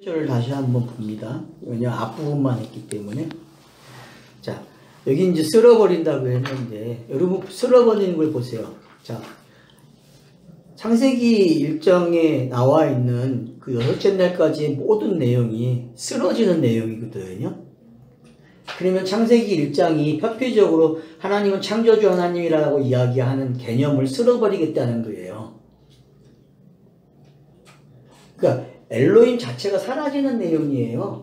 를 다시 한번 봅니다. 왜냐면 앞부분만 했기 때문에. 자, 여기 이제 쓸어버린다고 했는데, 여러분 쓸어버리는 걸 보세요. 자, 창세기 1장에 나와 있는 그 여섯째 날까지의 모든 내용이 쓰러지는 내용이거든요. 그러면 창세기 1장이 표피적으로 하나님은 창조주 하나님이라고 이야기하는 개념을 쓸어버리겠다는 거예요. 그러니까 엘로힘 자체가 사라지는 내용이에요.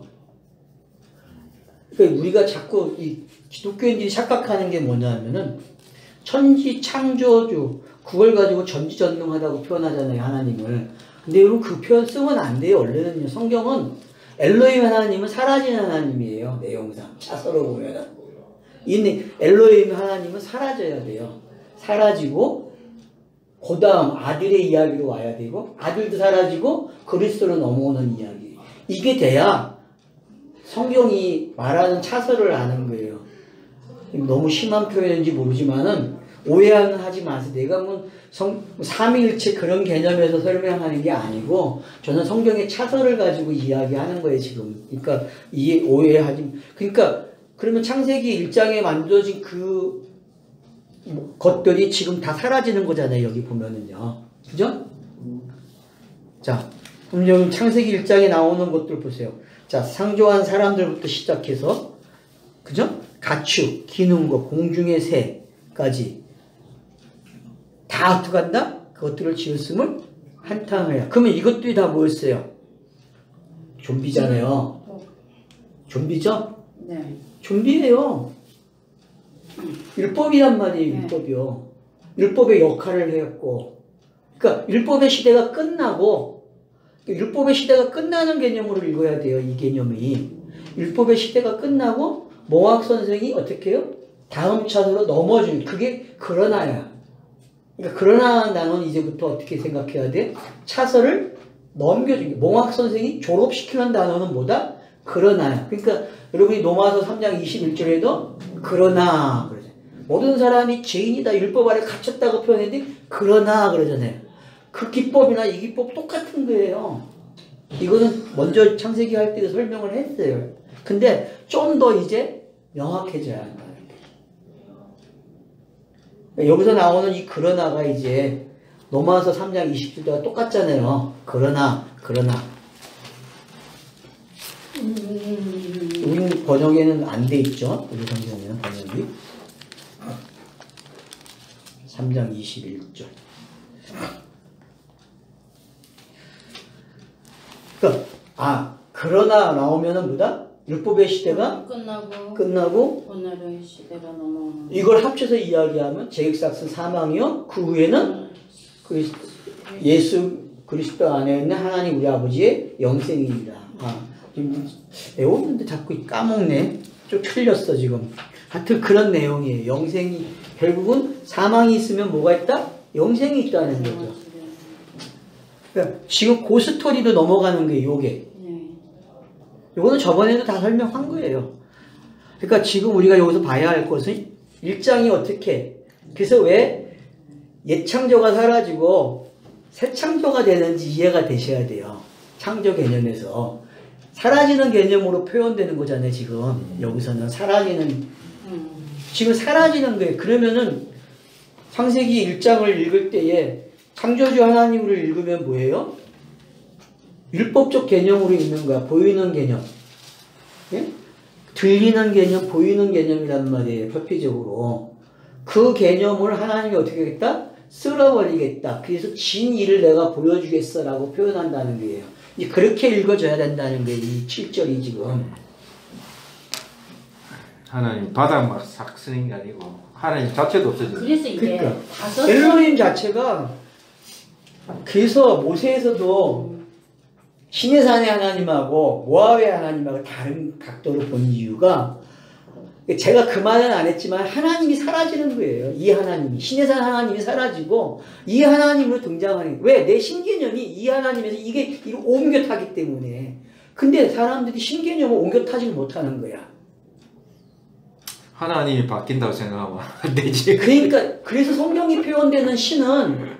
그러니까 우리가 자꾸 이 기독교인들이 착각하는 게 뭐냐면은 천지 창조주 그걸 가지고 전지전능하다고 표현하잖아요, 하나님을. 근데 여러분 그 표현 쓰면 안 돼요. 원래는요. 성경은 엘로힘 하나님은 사라지는 하나님이에요. 내용상 차서로 보면은 이 엘로힘 하나님은 사라져야 돼요. 사라지고 그 다음 아들의 이야기로 와야 되고 아들도 사라지고 그리스도로 넘어오는 이야기. 이게 돼야 성경이 말하는 차서를 아는 거예요. 너무 심한 표현인지 모르지만은 오해는 하지 마세요. 내가 뭐 삼위일체 그런 개념에서 설명하는 게 아니고 저는 성경의 차서를 가지고 이야기하는 거예요 지금. 그러니까 이해 오해하지. 그러니까 그러면 창세기 1장에 만들어진 그 것들이 지금 다 사라지는 거잖아요. 여기 보면은요. 그죠? 자, 그럼 여기 창세기 1장에 나오는 것들 보세요. 자, 창조한 사람들부터 시작해서 그죠? 가축, 기는 것, 공중의 새까지 다 어떻게 한다? 그것들을 지었음을 한탕하여. 그러면 이것들이 다 뭐였어요? 좀비잖아요. 좀비죠? 네. 좀비예요. 율법이란 말이에요. 네. 율법이요. 율법의 역할을 했고, 그러니까 율법의 시대가 끝나고, 율법의 시대가 끝나는 개념으로 읽어야 돼요. 이 개념이. 율법의 시대가 끝나고 모학 선생이 어떻게 해요? 다음 차례로 넘어주는 그게 그러나야. 그러니까 그러나 나는 이제부터 어떻게 생각해야 돼? 차서를 넘겨준 게 몽학 선생이 졸업시키는 단어는 뭐다? 그러나야. 그러니까 여러분이 로마서 3장 21절에도 그러나 그러죠. 모든 사람이 죄인이다 율법 아래 갇혔다고 표현했는데 그러나 그러잖아요. 그 기법이나 이 기법 똑같은 거예요. 이거는 먼저 창세기 할 때도 설명을 했어요. 근데 좀 더 이제 명확해져야 한다. 여기서 나오는 이 그러나가 이제 로마서 3장 20절과 똑같잖아요. 그러나 우리 번역에는 안 돼 있죠. 우리 성경에는 번역이 3장 21절. 그러니까 그러나 나오면은 뭐다? 율법의 시대가 끝나고 오늘의 시대가 넘어오는 이걸 합쳐서 이야기하면 제익삭슨 사망이요. 그 후에는 예수 그리스도 안에 있는 하나님 우리 아버지의 영생이니라. 외웠는데 자꾸 까먹네. 좀 틀렸어 지금. 하여튼 그런 내용이에요. 영생이 결국은 사망이 있으면 뭐가 있다? 영생이 있다는 거죠. 그러니까 지금 그 스토리로 넘어가는 거예요. 요게. 요거는 저번에도 다 설명한 거예요. 그러니까 지금 우리가 여기서 봐야 할 것은 1장이 어떻게 그래서 왜 옛창조가 사라지고 새창조가 되는지 이해가 되셔야 돼요. 창조 개념에서 사라지는 개념으로 표현되는 거잖아요. 지금 여기서는 사라지는 지금 사라지는 거예요. 그러면은 창세기 1장을 읽을 때에 창조주 하나님을 읽으면 뭐예요? 율법적 개념으로 읽는 거야. 보이는 개념. 예? 들리는 개념, 보이는 개념이란 말이에요. 표피적으로. 그 개념을 하나님이 어떻게 하겠다? 쓸어버리겠다. 그래서 진리를 내가 보여주겠어 라고 표현한다는 거예요. 이제 그렇게 읽어줘야 된다는 거예요. 이 7절이 지금. 하나님 바닥 막 싹 쓰는 게 아니고 하나님 자체도 없어져요. 그래서 이게 그러니까 다섯 엘로힘 자체가 그래서 모세에서도 신의 산의 하나님하고 모압의 하나님하고 다른 각도로 본 이유가 제가 그 말은 안 했지만 하나님이 사라지는 거예요. 이 하나님이 신의 산 하나님이 사라지고 이 하나님으로 등장하는 왜? 내 신개념이 이 하나님에서 이게 옮겨 타기 때문에. 근데 사람들이 신개념을 옮겨 타지 못하는 거야. 하나님이 바뀐다고 생각하면 안 되지. 그러니까 그래서 성경이 표현되는 신은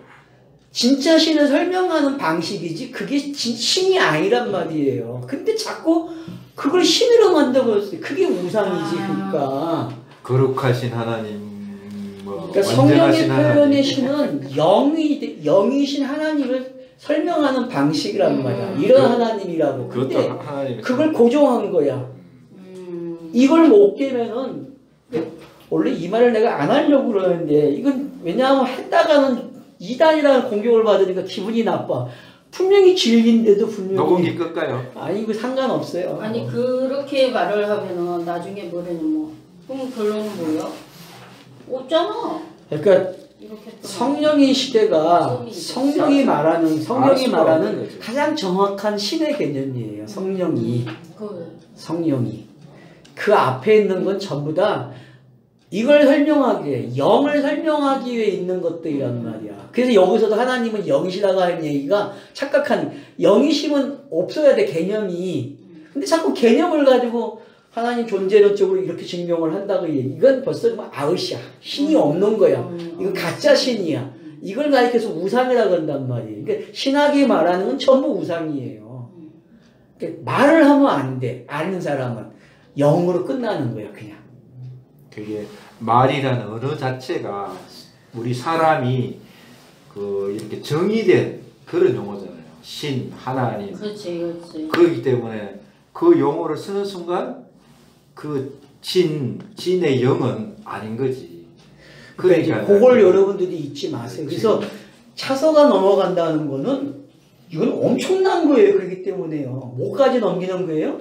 진짜 신을 설명하는 방식이지 그게 신이 아니란 말이에요. 근데 자꾸 그걸 신으로 만들어버렸어요. 그게 우상이지. 그러니까 거룩하신 하나님, 뭐 그러니까 성령의 완전하신 표현의 하나님. 신은 영이신 하나님을 설명하는 방식이란 말이야. 이런 그- 하나님이라고. 그것도 근데 하나님의 그걸 고정한 거야. 이걸 못 깨면은 원래 이 말을 내가 안 하려고 그러는데 이건 왜냐하면 했다가는 이단이라는 공격을 받으니까 기분이 나빠. 분명히 진리인데도 분명히 녹음기 끌까요? 아니 이거 상관없어요. 아니 그렇게 말을 하면은 나중에 뭐래는 그럼 결론은 뭐야? 없잖아. 그러니까 이렇게 또 성령의 시대가 성령이 말하는 알 수가 없는 거죠. 가장 정확한 신의 개념이에요. 성령이 그 앞에 있는 건 전부 다 이걸 설명하기 위해 영을 설명하기 위해 있는 것들이란 말이야. 그래서 여기서도 하나님은 영이시라고 하는 얘기가 착각한 영이심은 없어야 돼 개념이. 근데 자꾸 개념을 가지고 하나님 존재론 쪽으로 이렇게 증명을 한다고 얘기. 이건 벌써 아웃이야. 신이 없는 거야. 이거 가짜 신이야. 이걸 가리켜서 우상이라고 한단 말이에요. 그러니까 신학이 말하는 건 전부 우상이에요. 그러니까 말을 하면 안 돼. 아는 사람은 영으로 끝나는 거야 그냥. 그게 말이라는 언어 자체가 우리 사람이 이렇게 정의된 그런 용어잖아요. 신, 하나님. 그렇지. 그렇기 때문에 그 용어를 쓰는 순간 그 진의 영은 아닌 거지. 그러니까 그걸 여러분들이 잊지 마세요. 그래서 차서가 넘어간다는 거는 이건 엄청난 거예요. 그렇기 때문에요. 뭐까지 넘기는 거예요?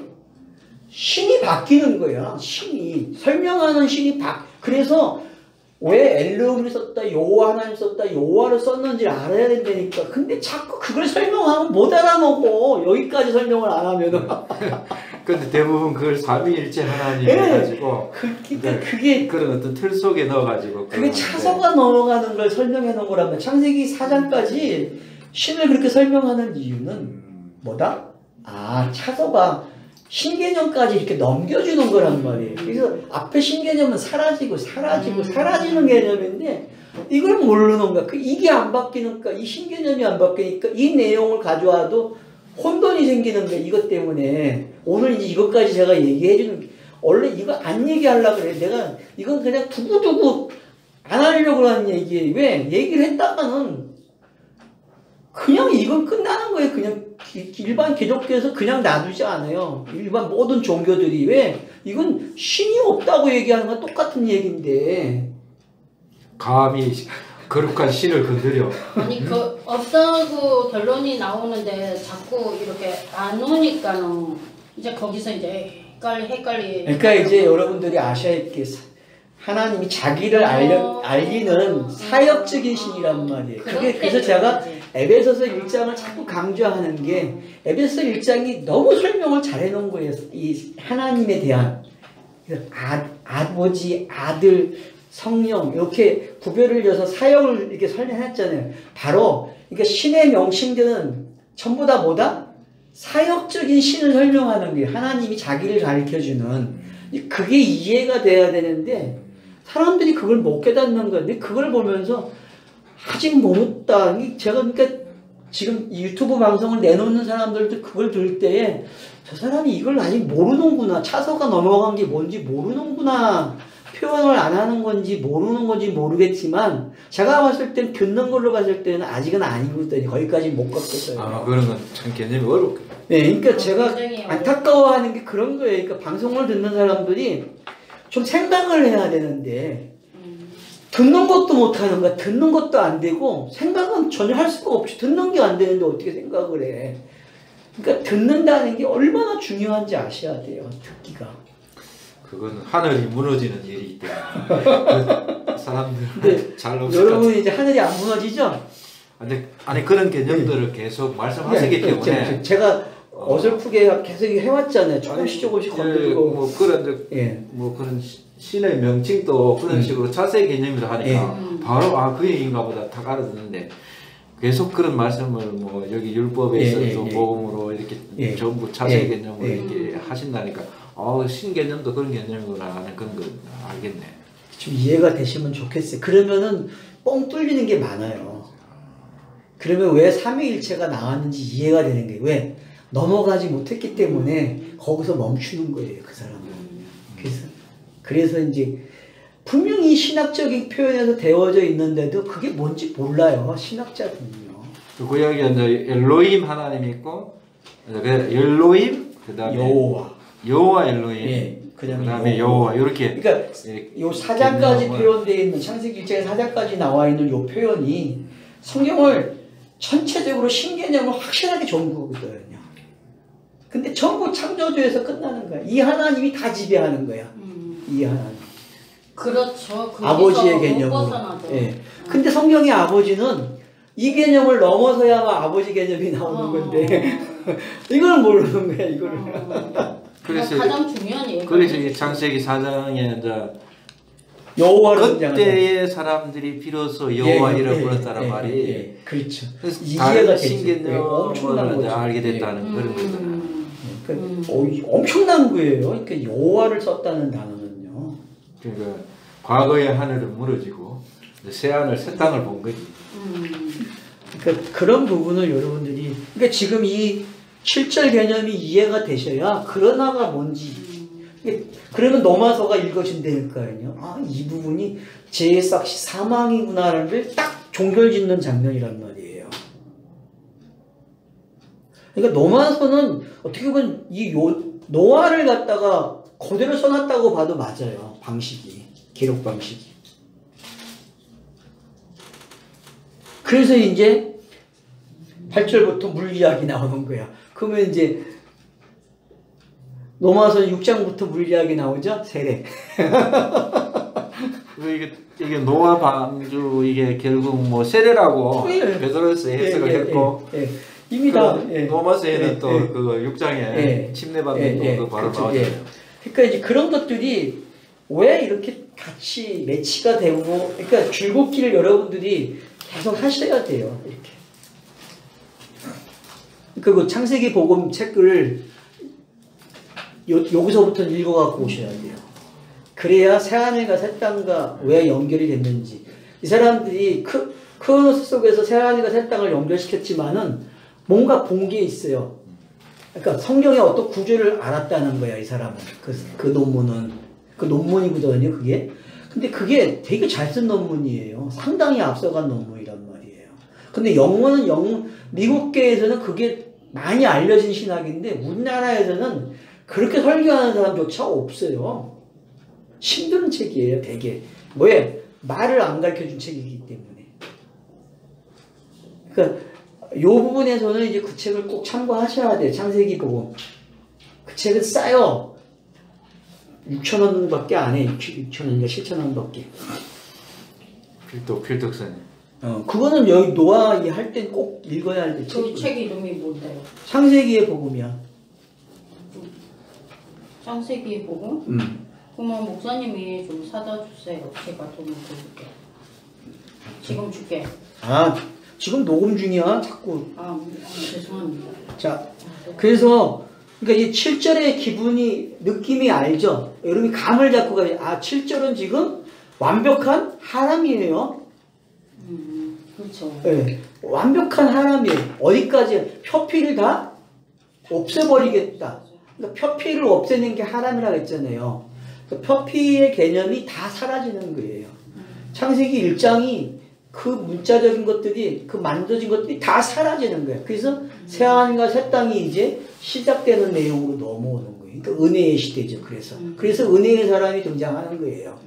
신이 바뀌는 거야. 신이 설명하는 신이 그래서 왜 엘르음을 썼다, 여호와 하나님 썼다, 여호와를 썼는지 알아야 된다니까. 근데 자꾸 그걸 설명하면 못 알아먹어. 여기까지 설명을 안 하면은. 근데 대부분 그걸 삼위일체 하나님 네. 해가지고 그러니까 그게 그런 어떤 틀 속에 넣어가지고 그게 차서가 넘어가는 걸 설명해 놓은 거란 말이야. 창세기 4장까지 신을 그렇게 설명하는 이유는 뭐다? 차서가 신개념까지 이렇게 넘겨주는 거란 말이에요. 그래서 앞에 신개념은 사라지는 개념인데 이걸 모르는 거야. 이게 안 바뀌니까 이 신개념이 안 바뀌니까 이 내용을 가져와도 혼돈이 생기는 거야. 이것 때문에 오늘 이제 이것까지 제가 얘기해 주는 게 원래 이거 안 얘기하려고 그래. 내가 이건 그냥 두고두고 안 하려고 하는 얘기예요. 왜? 얘기를 했다가는 그냥 이건 끝나는 거예요. 그냥 일반 기독교에서 그냥 놔두지 않아요. 일반 모든 종교들이. 왜? 이건 신이 없다고 얘기하는 건 똑같은 얘기인데. 감히 거룩한 신을 건드려. 아니 없다고 결론이 나오는데 자꾸 이렇게 안 오니까는 이제 거기서 이제 헷갈리. 그러니까 이제 여러분들이 아셔야 할 게 하나님이 자기를 알리는 사역적인 신이란 말이에요. 그래서 제가 에베소서 1장을 자꾸 강조하는 게 에베소서 1장이 너무 설명을 잘 해놓은 거예요. 이 하나님에 대한 아버지, 아들, 성령 이렇게 구별을 지어서 사역을 이렇게 설명했잖아요. 바로 그러니까 신의 명칭들은 전부 다 뭐다? 사역적인 신을 설명하는 거예요. 하나님이 자기를 가르쳐주는 그게 이해가 돼야 되는데 사람들이 그걸 못 깨닫는 건데 그걸 보면서 아직 모른다. 제가 그러니까 지금 유튜브 방송을 내놓는 사람들도 그걸 들을 때에 저 사람이 이걸 아직 모르는구나. 차서가 넘어간 게 뭔지 모르는구나. 표현을 안 하는 건지 모르는 건지 모르겠지만 제가 봤을 땐 듣는 걸로 봤을 때는 아직은 아니거든요. 거기까지 못 갔겠어요. 그런 건 참 개념이 어렵겠다. 네, 그러니까 제가 안타까워하는 게 그런 거예요. 그러니까 방송을 듣는 사람들이 좀 생각을 해야 되는데 듣는 것도 못하는 거야. 듣는 것도 안 되고 생각은 전혀 할 수가 없이 듣는 게 안 되는데 어떻게 생각을 해. 그러니까 듣는다는 게 얼마나 중요한지 아셔야 돼요. 듣기가. 그건 하늘이 무너지는 일이기 때문에 그 사람들 잘 없을 것 여러분 이제 하늘이 안 무너지죠? 아니 그런 개념들을 계속 말씀하시기 때문에 제가 어설프게 계속 해왔잖아요. 조금씩 건드리고 뭐 그런 뭐 그런 신의 명칭도 그런 식으로 자세 개념으로 하니까 바로 그 얘기인가 보다 다 알아듣는데 계속 그런 말씀을 뭐 여기 율법에 있어서 복음으로 이렇게 전부 자세 개념으로 이렇게 하신다니까 신 개념도 그런 개념이구나 하는 그런 거 알겠네. 좀 이해가 되시면 좋겠어요. 그러면은 뻥 뚫리는 게 많아요. 그러면 왜 삼위일체가 나왔는지 이해가 되는 거예요. 왜? 넘어가지 못했기 때문에 거기서 멈추는 거예요, 그 사람은. 그래서 이제 분명히 신학적인 표현에서 되어져 있는데도 그게 뭔지 몰라요, 신학자들은요. 구약에 이제 엘로힘 하나님이 있고, 엘로힘, 그다음에 여호와 엘로힘, 예, 그다음에 여호와 이렇게. 그러니까 요 4장까지 표현되어 있는 창세기 1장에 4장까지 나와 있는 요 표현이 성경을 전체적으로 신개념을 확실하게 좋은 거거든요. 근데 전부 창조주에서 끝나는 거야. 이 하나님이 다 지배하는 거야. 이 하나님. 그렇죠. 아버지의 개념으로. 예. 근데 성경의 아버지는 이 개념을 넘어서야만 아버지 개념이 나오는 건데 이걸 모르는 거야, 이거를. 그래서 가장 중요한 얘기. 그래서 이 창세기 4장에 이제 여호와를 그때의 사람들이 비로소 여호와이라 불렀다는 말이 그렇죠. 그래서 이해가 신개념을 엄청난 거죠. 알게 됐다는 그런 거잖아요. 그러니까 엄청난 거예요. 그러니까 여호와를 썼다는 단어는요. 그러니까 과거의 하늘은 무너지고 새 하늘 새 땅을 본 거지. 그러니까 그런 부분을 여러분들이 그러니까 지금 이 7절 개념이 이해가 되셔야 그러나가 뭔지 그러면 노마서가 읽어진다니까요. 아, 이 부분이 제사시 사망이구나라는 걸 딱 종결짓는 장면이란 말이에요. 그러니까 노마서는 어떻게 보면 이 노아를 갖다가 그대로 써놨다고 봐도 맞아요. 방식이, 기록 방식이. 그래서 이제 8절부터 물 이야기 나오는 거야. 그러면 이제 로마서 6장부터 물 이야기 나오죠? 세례. 이게 노아 방주 이게 결국 뭐 세례라고 베드로서 해석을 했고 이미 다 로마서에는 또 그 6장에 침례받는 거 바로 나오죠. 그러니까 이제 그런 것들이 왜 이렇게 같이 매치가 되고 그러니까 줄곧기를 여러분들이 계속 하셔야 돼요. 이렇게. 그 창세기 복음 책을 여기서부터 읽어갖고 오셔야 돼요. 그래야 새하늘과 새 땅과 왜 연결이 됐는지. 이 사람들이 크로노스 속에서 새하늘과 새 땅을 연결시켰지만은 뭔가 본 게 있어요. 그러니까 성경의 어떤 구조를 알았다는 거야, 이 사람은. 그 논문은. 그 논문이거든요, 그게. 근데 그게 되게 잘 쓴 논문이에요. 상당히 앞서간 논문이란 말이에요. 근데 영어는 미국계에서는 그게 많이 알려진 신학인데 우리나라에서는 그렇게 설교하는 사람조차 없어요. 힘든 책이에요, 되게. 왜? 말을 안 가르쳐준 책이기 때문에. 그러니까 이 부분에서는 이제 그 책을 꼭 참고하셔야 돼요. 창세기 보고. 그 책은 싸요. 6,000원밖에 안 해. 6,000원인가 7,000원밖에. 필독선. 그거는 여기 노아 할 땐 꼭 읽어야 할 때. 그 책 이름이 뭔데요? 창세기의 복음이야. 창세기의 복음? 그러면 목사님이 좀 사다 주세요. 제가 돈을 드릴게요. 지금 줄게. 아, 지금 녹음 중이야. 자꾸. 죄송합니다. 자, 그래서 그러니까 이 7절의 기분이 느낌이 알죠? 여러분이 감을 잡고 가요. 아, 7절은 지금 완벽한 하람이에요. 그렇죠. 네, 완벽한 하람이에요. 어디까지 표피를 다 없애버리겠다. 그러니까 표피를 없애는 게 하람이라고 했잖아요. 그러니까 표피의 개념이 다 사라지는 거예요. 창세기 1장이 그 문자적인 것들이 그 만들어진 것들이 다 사라지는 거예요. 그래서 새하늘과 새 땅이 이제 시작되는 내용으로 넘어오는 거예요. 그러니까 은혜의 시대죠. 그래서 은혜의 사람이 등장하는 거예요.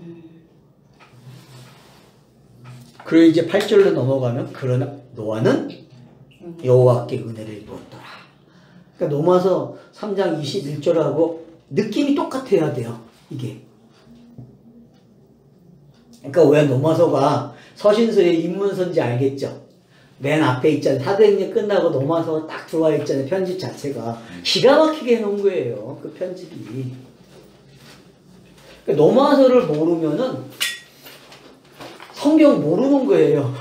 그리고 이제 8절로 넘어가면 그러나 노아는 여호와께 은혜를 입었더라. 그러니까 노마서 3장 21절하고 느낌이 똑같아야 돼요. 이게. 그러니까 왜 노마서가 서신서의 입문서인지 알겠죠? 맨 앞에 있잖아요. 사도행전 끝나고 노마서가 딱 들어와 있잖아요. 편집 자체가. 기가 막히게 해놓은 거예요. 그 편집이. 그러니까 노마서를 모르면은 성경 모르는 거예요.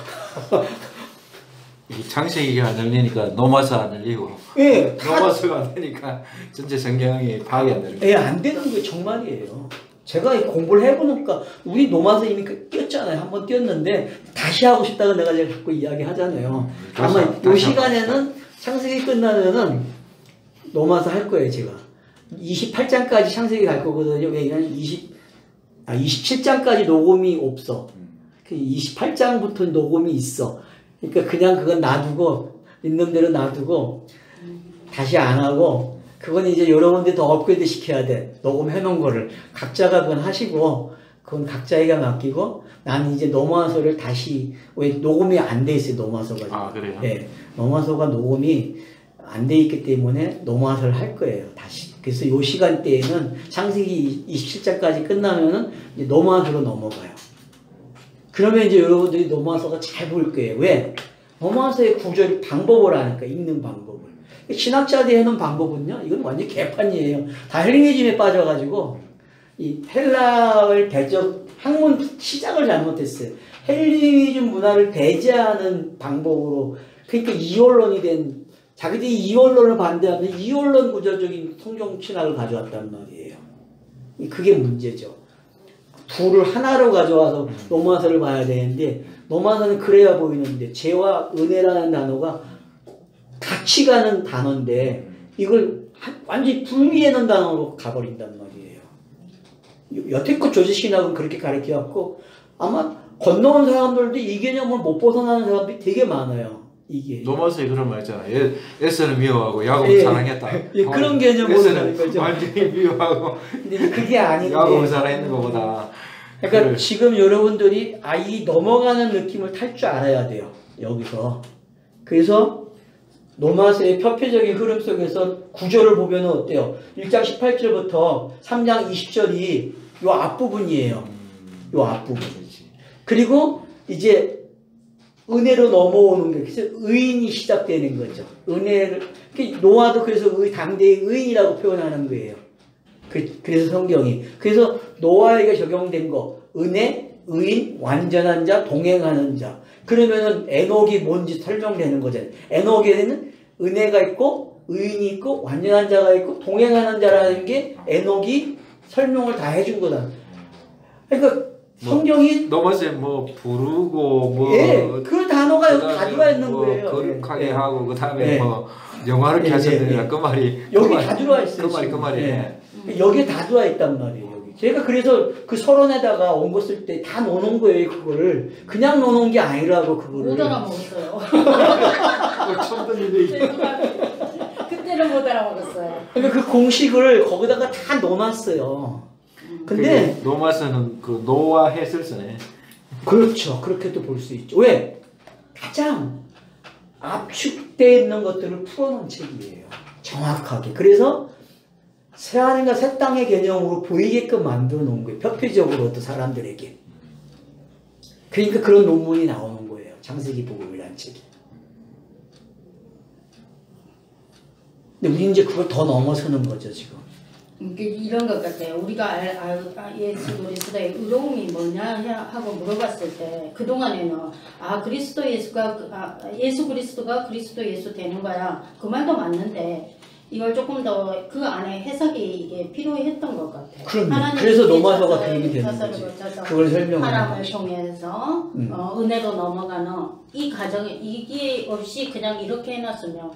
이 창세기가 안 열리니까 노마서 안 열리고 예, 노마서가 안 되니까 전체 성경이 파악이 안 되는 거예요. 예, 안 되는 게 정말이에요. 제가 공부를 해보니까 우리 노마서 이미 뛰었잖아요. 한번 뛰었는데 다시 하고 싶다고 내가 자꾸 이야기하잖아요. 아마 이 시간에는 창세기 끝나면은 노마서 할 거예요. 제가 28장까지 창세기 갈 거거든요. 왜냐면 27장까지 녹음이 없어. 28장부터 녹음이 있어. 그러니까 그냥 그건 놔두고 있는 대로 놔두고 다시 안 하고, 그건 이제 여러분들 더 업그레이드 시켜야 돼. 녹음해 놓은 거를 각자가 그건 하시고, 그건 각자에게 맡기고, 나는 이제 노마서를 다시, 왜 녹음이 안 돼 있어요, 노마서가. 아, 그래요? 네, 노마서가 녹음이 안 돼 있기 때문에 노마서를 할 거예요, 다시. 그래서 요 시간대에는 창세기 27장까지 끝나면은 이제 노마서로 넘어가요. 그러면 이제 여러분들이 노마서가 잘 보일 거예요. 왜? 노마서의 구절 방법을 아니까, 읽는 방법을. 신학자들이 해놓은 방법은요, 이건 완전 개판이에요. 다 헬레니즘에 빠져가지고, 이 헬라를 학문 시작을 잘못했어요. 헬레니즘 문화를 배제하는 방법으로, 그러니까 이원론이 된, 자기들이 이원론을 반대하는 이원론 구조적인 성경 신학을 가져왔단 말이에요. 그게 문제죠. 둘을 하나로 가져와서 노마서를 봐야 되는데, 노마서는 그래야 보이는데, 죄와 은혜라는 단어가 같이 가는 단어인데 이걸 완전히 분리해놓은 단어로 가버린단 말이에요. 여태껏 조지신학은 그렇게 가르쳐왔고, 아마 건너온 사람들도 이 개념을 못 벗어나는 사람들이 되게 많아요. 이게 노마서에 그런 말 있잖아요. 에서는 미워하고 야곱은 사랑했다. 그런 개념으로 가는 거죠. 완전히 미워하고 근데 그게 아닌데 야곱은 사랑했는 것보다. 그러니까 지금 여러분들이 이 넘어가는 느낌을 탈 줄 알아야 돼요. 여기서. 그래서 노마서의 표표적인 흐름 속에서 구조를 보면 어때요? 1장 18절부터 3장 20절이 요 앞부분이에요. 요 앞부분. 그리고 이제 은혜로 넘어오는 게, 그래서 의인이 시작되는 거죠. 은혜를, 노아도 그래서 당대의 의인이라고 표현하는 거예요. 그래서 성경이. 그래서 노아에게 적용된 거, 은혜, 의인, 완전한 자, 동행하는 자. 그러면은 에녹이 뭔지 설명되는 거잖아요. 에녹에는 은혜가 있고, 의인이 있고, 완전한 자가 있고, 동행하는 자라는 게 에녹이 설명을 다 해준 거다. 그러니까 성경이 노마서에 뭐 부르고 뭐 그 단어가 여기 다 들어와 있는 거예요. 거룩하게 하고 그 다음에 뭐 영화를 하셨느냐 그 말이 여기 다 들어와 있어요. 그 말이 여기에 다 들어와 있단 말이에요. 여기. 제가 그래서 그 서론에다가 원고 쓸 때 다 넣어놓은 거예요. 그거를 그냥 넣어놓은 게 아니라고 그거를. 못 알아먹었어요. 처음 듣는 얘기. 그때는 못 알아먹었어요. 그러니까 그 공식을 거기다가 다 넣어놨어요. 근데 노마서는 그 노아 해설서네. 그렇죠. 그렇게도 볼 수 있죠. 왜? 가장 압축되어 있는 것들을 풀어놓은 책이에요. 정확하게. 그래서 새하늘과 새 땅의 개념으로 보이게끔 만들어 놓은 거예요. 표피적으로 또 사람들에게. 그러니까 그런 논문이 나오는 거예요. 창세기 복음이라는 책이. 근데 우리 이제 그걸 더 넘어서는 거죠, 지금. 이런 것 같아요. 우리가 예수 그리스도의 의로움이 뭐냐 하고 물어봤을 때 그동안에는 예수 그리스도가 그리스도 예수 되는 거야. 그 말도 맞는데 이걸 조금 더 그 안에 해석이 이게 필요했던 것 같아요. 그럼요. 그래서 노마서가 그림이 되는 거지. 그걸 설명하는 사람을 거지. 통해서 은혜로 넘어가는 이 과정에 이게 없이 그냥 이렇게 해놨으면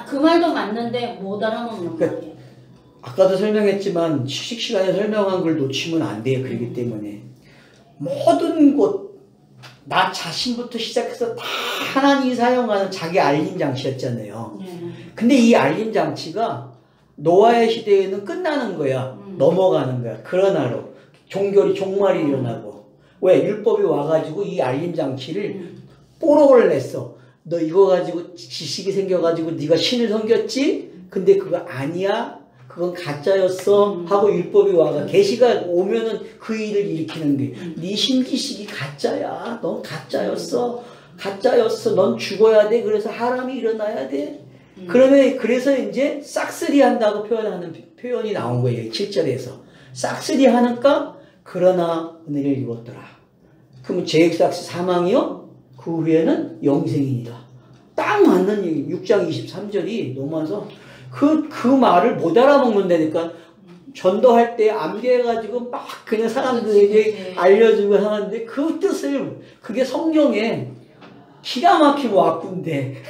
그 말도 맞는데 못 알아먹는 말이에요. 아까도 설명했지만 휴식 시간에 설명한 걸 놓치면 안 돼요. 그렇기 때문에 모든 곳, 나 자신부터 시작해서 다 하나님이 사용하는 자기 알림 장치였잖아요. 근데 이 알림 장치가 노아의 시대에는 끝나는 거야. 넘어가는 거야. 그러나로 종말이 일어나고. 왜? 율법이 와가지고 이 알림 장치를 뽀록을 냈어. 너 이거 가지고 지식이 생겨가지고 네가 신을 섬겼지? 근데 그거 아니야. 그건 가짜였어 하고 율법이 와가 계시가 오면은 그 일을 일으키는 게 네 신지식이 가짜야. 넌 가짜였어. 넌 죽어야 돼. 그래서 하람이 일어나야 돼. 그러면 그래서 이제 싹쓸이 한다고 표현이 나온 거예요. 7절에서 싹쓸이 하니까 그러나 은혜를 입었더라. 그러면 죄액삭시 사망이요. 그 후에는 영생이니라. 딱 맞는 얘기. 6장 23절이 넘어서 그 말을 못 알아먹는다니까. 전도할 때 암기해가지고 막 그냥 사람들에게 알려주고 하는데 그 뜻을 그게 성경에 기가 막히고 와꾼데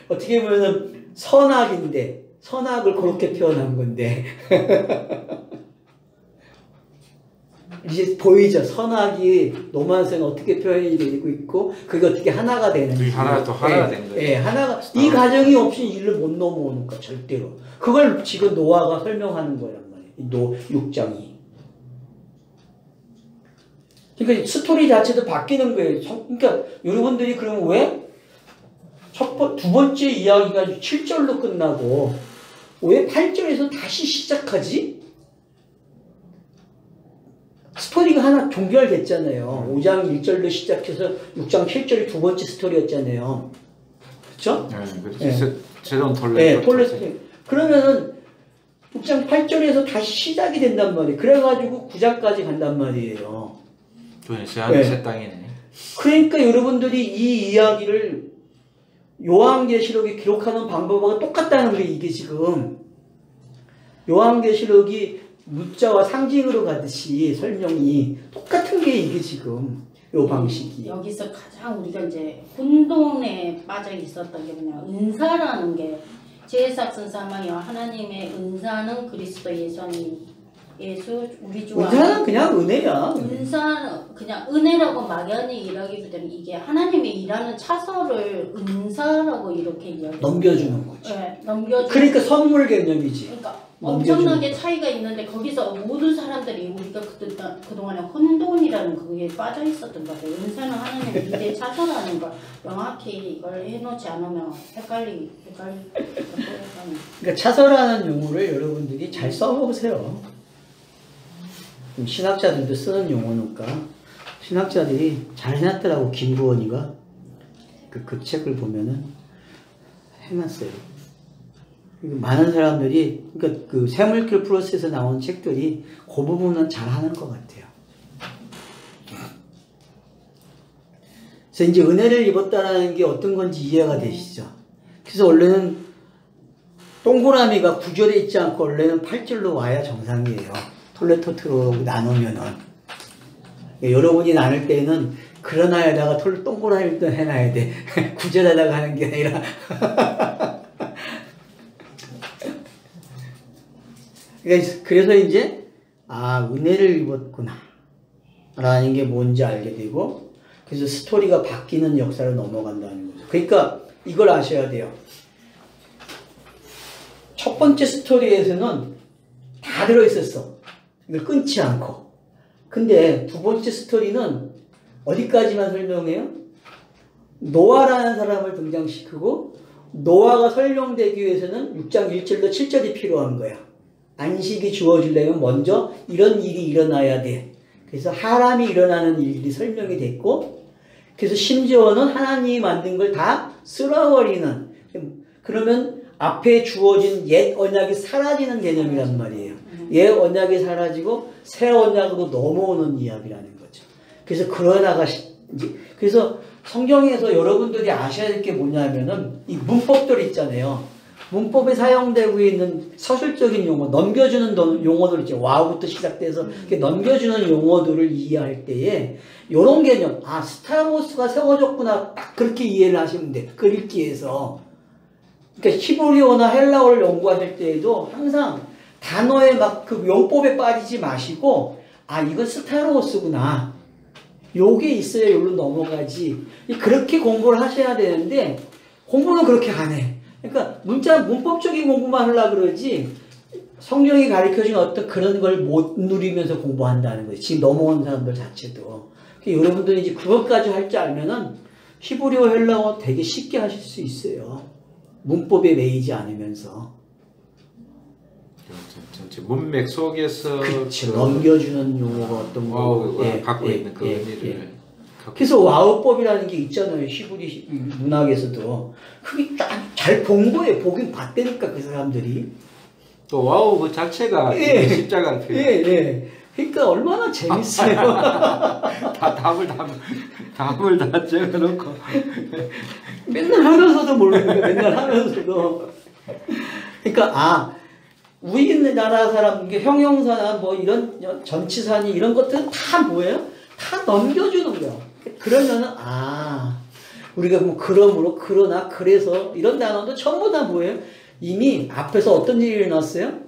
어떻게 보면 선악인데 선악을 그렇게 표현한 건데 이제 보이죠. 선악이 노만생 어떻게 표현이 되고 있고 그게 어떻게 하나가 되는지. 하나가 또 하나가 된 거예요. 예, 하나가 이 가정이 없이 이를 못 넘어오는 거 절대로. 그걸 지금 노아가 설명하는 거란 말이에요. 노 6장이. 그러니까 스토리 자체도 바뀌는 거예요. 그러니까 여러분들이 그러면 왜 두 번째 이야기가 7절로 끝나고 왜 8절에서 다시 시작하지? 스토리가 하나 종결됐잖아요. 5장 1절로 시작해서 6장 7절이 두 번째 스토리였잖아요. 그렇죠? 네, 새로운 톨레. 네, 톨레 스토리. 그러면은 6장 8절에서 다시 시작이 된단 말이에요. 그래가지고 9장까지 간단 말이에요. 새 땅이네. 그러니까 여러분들이 이 이야기를 요한계시록에 기록하는 방법하고 똑같다는 게 이게 지금 요한계시록이 문자와 상징으로 가듯이 설명이 똑같은 게 이게 지금 요 방식이. 여기서 가장 우리가 이제 혼돈에 빠져 있었던 게 뭐냐, 은사라는 게 제사장 사망이와 하나님의 은사는 그리스도 예수 우리 주 은사는 그냥 은혜야. 은사는 그냥 은혜라고 막연히 일하기보다는 이게 하나님이 일하는 차서를 은사라고 이렇게 이야기 넘겨주는 거지. 네, 넘겨주는. 그러니까 선물 개념이지. 그러니까 엄청나게 차이가 있는데 거기서 모든 사람들이 우리가 그동안에 혼돈이라는 그게 빠져 있었던 것 같아요. 은사는 하나님의 일의 차서라는 걸 명확히 이걸 해놓지 않으면 헷갈리고. 그러니까 차서라는 용어를 여러분들이 잘 써보세요. 신학자들도 쓰는 용어니까 신학자들이 잘 해놨더라고. 김구원이가 그 책을 보면은 해놨어요. 많은 사람들이 그러니까 그 샘물길 프로세스에서 나온 책들이 그 부분은 잘 하는 것 같아요. 그래서 이제 은혜를 입었다라는 게 어떤 건지 이해가 되시죠? 그래서 원래는 동그라미가 구절에 있지 않고 원래는 8절로 와야 정상이에요. 톨레토트로 나누면은. 여러분이 나눌 때는 그러나에다가 동그라미도 해놔야 돼. 구절에다가 하는 게 아니라. 그래서 이제 은혜를 입었구나 라는 게 뭔지 알게 되고, 그래서 스토리가 바뀌는 역사를 넘어간다는 거죠. 그러니까 이걸 아셔야 돼요. 첫 번째 스토리에서는 다 들어있었어. 이걸 끊지 않고. 근데 두 번째 스토리는 어디까지만 설명해요? 노아라는 사람을 등장시키고, 노아가 설명되기 위해서는 6장 1절로 7절이 필요한 거야. 안식이 주어지려면 먼저 이런 일이 일어나야 돼. 그래서 하람이 일어나는 일이 설명이 됐고, 그래서 심지어는 하나님이 만든 걸 다 쓸어버리는, 그러면 앞에 주어진 옛 언약이 사라지는 개념이란 말이에요. 옛 언약이 사라지고 새 언약으로 넘어오는 이야기라는 거죠. 그래서 그래서 성경에서 여러분들이 아셔야 될 게 뭐냐면은 이 문법들 있잖아요. 문법에 사용되고 있는 서술적인 용어, 넘겨주는 용어들 있죠. 와우부터 시작돼서 이렇게 넘겨주는 용어들을 이해할 때에 이런 개념, 스타로스가 세워졌구나, 딱 그렇게 이해를 하시면 돼. 그 읽기에서. 그러니까 히브리어나 헬라어를 연구하실 때에도 항상 단어에 막 그 용법에 빠지지 마시고, 이건 스타로스구나. 요게 있어야 여기로 넘어가지. 그렇게 공부를 하셔야 되는데, 공부는 그렇게 안 해. 그러니까 문법적인 공부만 하려고 그러지, 성경이 가르쳐준 어떤 그런 걸 못 누리면서 공부한다는 거지. 지금 넘어온 사람들 자체도. 그러니까 여러분들이 이제 그것까지 할 줄 알면은 히브리어, 헬라어 되게 쉽게 하실 수 있어요. 문법에 매이지 않으면서. 전체 문맥 속에서 그렇죠. 넘겨주는 용어가 어떤 거 갖고 있는 그 의미를. 그래서 와우법이라는 게 있잖아요. 히브리 문학에서도. 그게 잘 본 거예요. 보긴 봤다니까, 그 사람들이. 또 와우 그 자체가 십자가를 표현해요. 그러니까 얼마나 재밌어요. 답을 다 적어놓고. 맨날 하면서도 모르는 거예요. 맨날 하면서도. 그러니까 우리나라 사람, 형용사나 뭐 이런 전치사니 이런 것들은 다 뭐예요? 다 넘겨주는 거예요. 그러면은, 우리가 뭐, 그러므로, 그러나, 그래서, 이런 단어도 전부 다 뭐예요? 이미 앞에서 어떤 일이 일어났어요?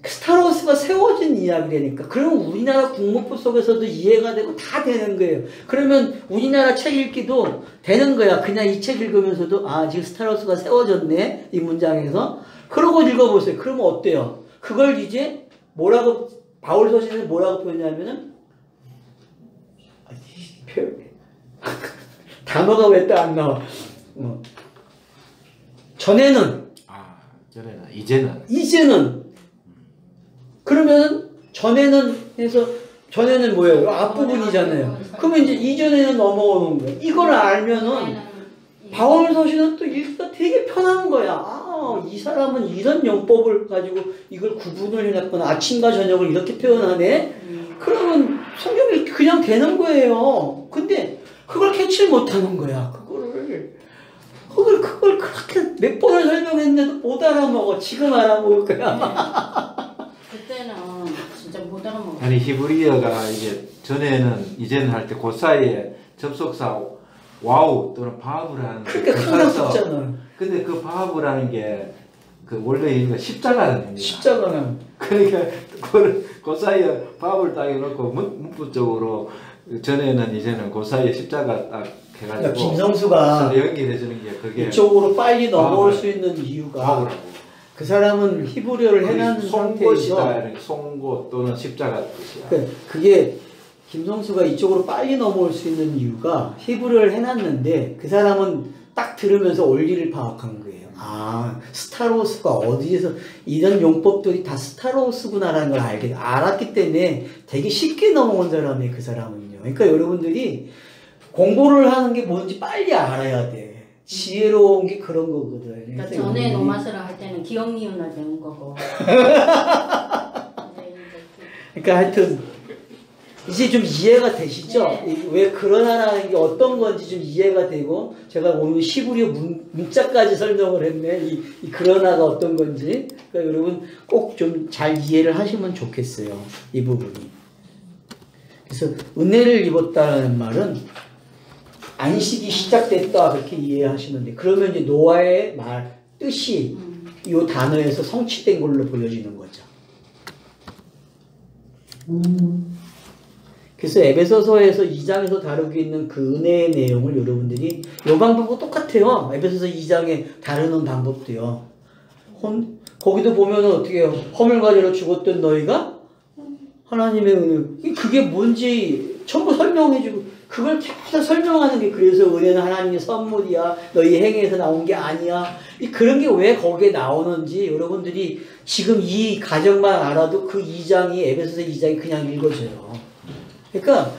스타로스가 세워진 이야기라니까. 그러면 우리나라 국문법 속에서도 이해가 되고 다 되는 거예요. 그러면 우리나라 책 읽기도 되는 거야. 그냥 이 책 읽으면서도, 지금 스타로스가 세워졌네. 이 문장에서. 그러고 읽어보세요. 그러면 어때요? 그걸 이제 뭐라고, 바울 서신을 뭐라고 표현하냐면은, 단어가 왜 또 안 나와? 전에는. 전에는, 이제는. 그러면 전에는 해서 전에는 뭐예요? 앞부분이잖아요. 그러면 이제 이전에는 넘어오는 거예요. 이걸 알면은 바울 서신은 또 읽기가 되게 편한 거야. 이 사람은 이런 용법을 가지고 이걸 구분을 해놨구나. 아침과 저녁을 이렇게 표현하네. 그러면 성경이 그냥 되는 거예요. 근데 그걸 캐치를 못하는 거야. 그걸 그렇게 몇 번을 설명했는데도 못 알아먹어. 지금 알아먹을 거야. 그때는 진짜 못 알아먹어. 아니 히브리어가 이게 전에는 이제는 할 때 그 사이에 접속사 와우 또는 바브를 하는 그러니까 항상 썼잖아. 근데 그 바브라는 게 그 원래 의미가 십자가라는 의미야. 십자가는. 그러니까 그 사이에 바브를 딱 해놓고 문법적으로 전에는 이제는 그 사이에 십자가 딱 해가지고. 그러니까 김성수가 연결해주는 게 그게 이쪽으로 빨리 넘어올 수 있는 이유가 바브라고. 그 사람은 히브리어를 해놨는 상태에서 송곳 또는 십자가 뜻이야. 그게 김성수가 이쪽으로 빨리 넘어올 수 있는 이유가 히브리어를 해놨는데 그 사람은 딱 들으면서 원리를 파악한 거예요. 스타로스가 어디에서 이런 용법들이 다 스타로스구나라는 걸 알았기 때문에 되게 쉽게 넘어온 사람이에요. 그 사람은요. 그러니까 여러분들이 공부를 하는 게 뭔지 빨리 알아야 돼. 지혜로운 게 그런 거거든. 그러니까 전에 노마스를 할 때는 기억 니은을 배운 거고. 그러니까 하여튼 이제 좀 이해가 되시죠? 네. 왜 그러나라는 게 어떤 건지 좀 이해가 되고 제가 오늘 히브리어 문자까지 설명을 했네. 이 그러나가 어떤 건지. 그러니까 여러분 꼭 좀 잘 이해를 하시면 좋겠어요. 이 부분이. 그래서 은혜를 입었다는 말은 안식이 시작됐다 그렇게 이해하시면 돼요. 그러면 이제 노아의 말 뜻이 이 단어에서 성취된 걸로 보여지는 거죠. 그래서 에베소서에서 2장에서 다루고 있는 그 은혜의 내용을 여러분들이 이 방법과 똑같아요. 에베소서 2장에 다루는 방법도요. 거기도 보면 어떻게 해요? 허물과 죄로 죽었던 너희가 하나님의 은혜. 그게 뭔지 전부 설명해주고 그걸 계속 설명하는 게 그래서 은혜는 하나님의 선물이야. 너희 행위에서 나온 게 아니야. 그런 게 왜 거기에 나오는지 여러분들이 지금 이 가정만 알아도 그 2장이 에베소서 2장이 그냥 읽어져요. 그러니까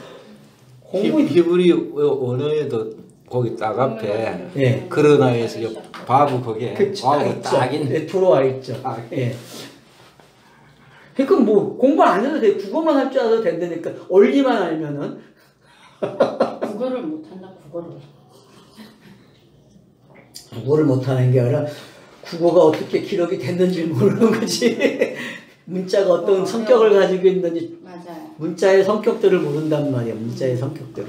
히브리 언어에도 거기 딱 앞에 예. 그러나에서 바브 거기에 바브가 딱 있네. 들어와 있죠. 예. 그러니까 뭐 공부 안 해도 돼. 국어만 할 줄 알아도 된다니까. 원리만 알면은. 국어를 못한다. 국어를 못하는 게 아니라 국어가 어떻게 기록이 됐는지 모르는 거지. 문자가 어떤 성격을 가지고 있는지. 맞아요. 문자의 성격들을 모른단 말이야. 문자의 성격들을.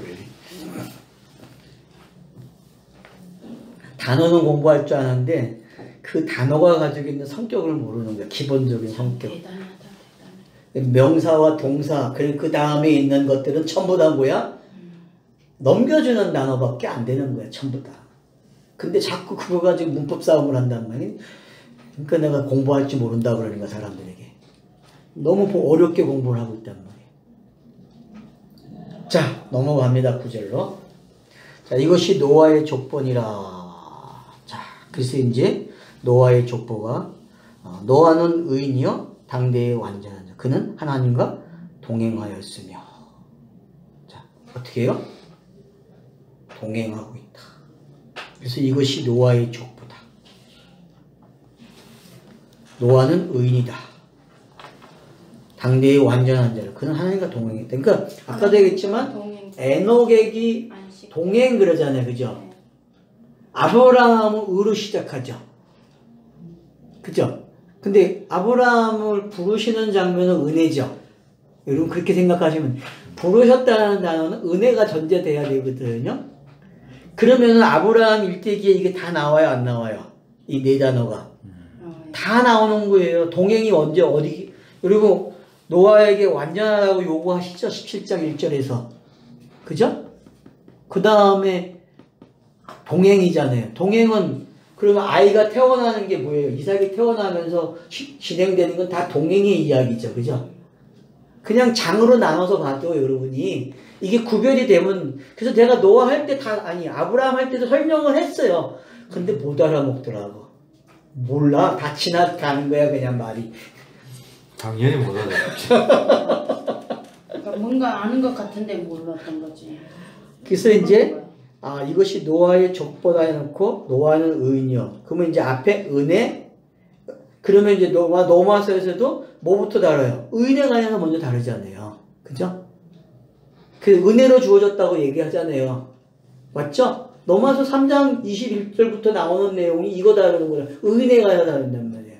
단어는 공부할 줄 아는데 그 단어가 가지고 있는 성격을 모르는 거야. 기본적인 성격. 대단하다. 명사와 동사 그리고 그 다음에 있는 것들은 전부 다 뭐야? 넘겨주는 단어밖에 안 되는 거야. 전부 다. 근데 자꾸 그거 가지고 문법 싸움을 한단 말이야. 그러니까 내가 공부할 줄 모른다 그러는 거야. 사람들에게. 너무 어렵게 공부를 하고 있단 말이야. 자, 넘어갑니다. 9절로. 자, 이것이 노아의 족보니라. 자, 그래서 이제 노아의 족보가 노아는 의인이요 당대의 완전한 자. 그는 하나님과 동행하였으며. 자, 어떻게 해요? 동행하고 있다. 그래서 이것이 노아의 족보다. 노아는 의인이다. 당대의 완전한 자를. 그는 하나님과 동행했다. 그러니까 아까도 얘기했지만 에녹이 동행 그러잖아요. 그죠? 아브라함은 의로 시작하죠. 그죠? 근데 아브라함을 부르시는 장면은 은혜죠. 여러분 그렇게 생각하시면 부르셨다는 단어는 은혜가 전제돼야 되거든요. 그러면은 아브라함 일대기에 이게 다 나와요, 안 나와요? 이 네 단어가 다 나오는 거예요. 동행이 언제 어디 그리고 노아에게 완전하라고 요구하시죠. 17장 1절에서 그죠? 그 다음에 동행이잖아요. 동행은 그러면 아이가 태어나는 게 뭐예요? 이삭이 태어나면서 진행되는 건 다 동행의 이야기죠. 그죠? 그냥 장으로 나눠서 봐도 여러분이 이게 구별이 되면 그래서 내가 노아 할 때 아브라함 할 때도 설명을 했어요. 근데 못 알아먹더라고. 몰라. 다 지나가는 거야 그냥 말이. 당연히 못 알아듣죠. 그러니까 뭔가 아는 것 같은데 몰랐던 거지. 그래서 이제 이것이 노아의 족보다 해놓고 노아는 의인이요. 그러면 이제 앞에 은혜 그러면 이제 노마서에서도 뭐부터 다뤄요? 의인에 관해서 먼저 다루잖아요. 그죠? 그 은혜로 주어졌다고 얘기하잖아요. 맞죠? 노마서 3장 21절부터 나오는 내용이 이거 다루는 거예요. 의인에 관해서 다룬단 말이에요.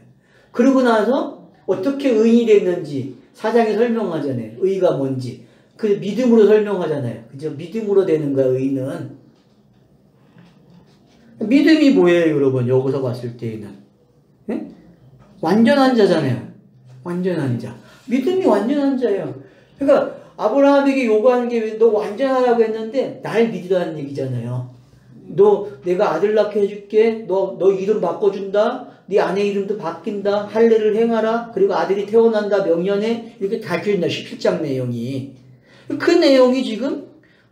그러고 나서 어떻게 의인이 됐는지 4장에 설명하잖아요. 의가 뭔지. 그 믿음으로 설명하잖아요. 그죠? 믿음으로 되는 거야, 의인은. 믿음이 뭐예요, 여러분? 여기서 봤을 때에는. 예? 완전한 자잖아요. 완전한 자. 믿음이 완전한 자예요. 그러니까 아브라함에게 요구하는 게 너 완전하라고 했는데 날 믿으라는 얘기잖아요. 너 내가 아들 낳게 해줄게. 너 이름 바꿔준다. 네 아내 이름도 바뀐다. 할례를 행하라. 그리고 아들이 태어난다. 명년에 이렇게 다 주인다. 17장 내용이. 그 내용이 지금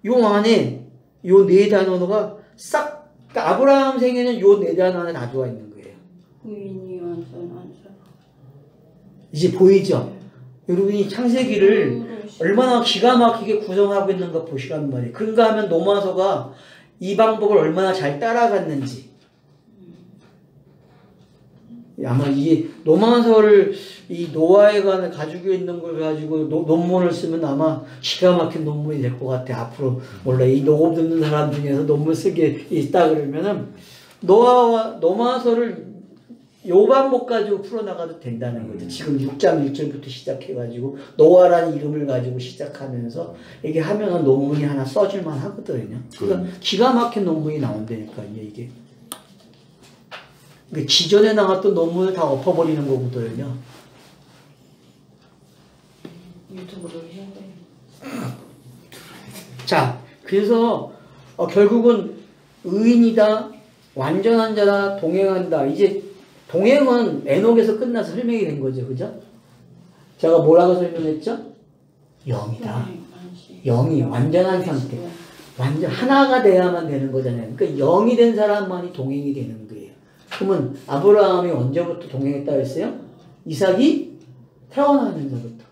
요 안에 요 네 단어가 싹 그러니까 아브라함 생에는 요 네 단어 안에 다 들어와 있는 거예요. 의인이 완전한 자. 이제 보이죠? 여러분이 창세기를 얼마나 기가 막히게 구성하고 있는가 보시란 말이에요. 그런가 하면 노마서가 이 방법을 얼마나 잘 따라갔는지. 아마 이 노마서를 이 노아에 관해 가지고 있는 걸 가지고 논문을 쓰면 아마 기가 막힌 논문이 될 것 같아. 앞으로 몰라 이 녹음 듣는 사람 중에서 논문 쓰게 있다 그러면은 노마서를 요 방법 가지고 풀어나가도 된다는 거죠. 지금 6장 1절부터 시작해가지고 노아라는 이름을 가지고 시작하면서 이게 하면은 논문이 하나 써줄만 하거든요. 그러니까 기가 막힌 논문이 나온다니까요, 이게. 기존에 나왔던 논문을 다 엎어버리는 거거든요. 유튜브를 해야 돼. 자, 그래서 결국은 의인이다, 완전한 자다, 동행한다. 이제 동행은 에녹에서 끝나서 설명이 된 거죠, 그죠? 제가 뭐라고 설명했죠? 영이다. 영이 완전한 상태. 완전 하나가 돼야만 되는 거잖아요. 그러니까 영이 된 사람만이 동행이 되는 거예요. 그러면 아브라함이 언제부터 동행했다고 했어요? 이삭이 태어나는 자부터.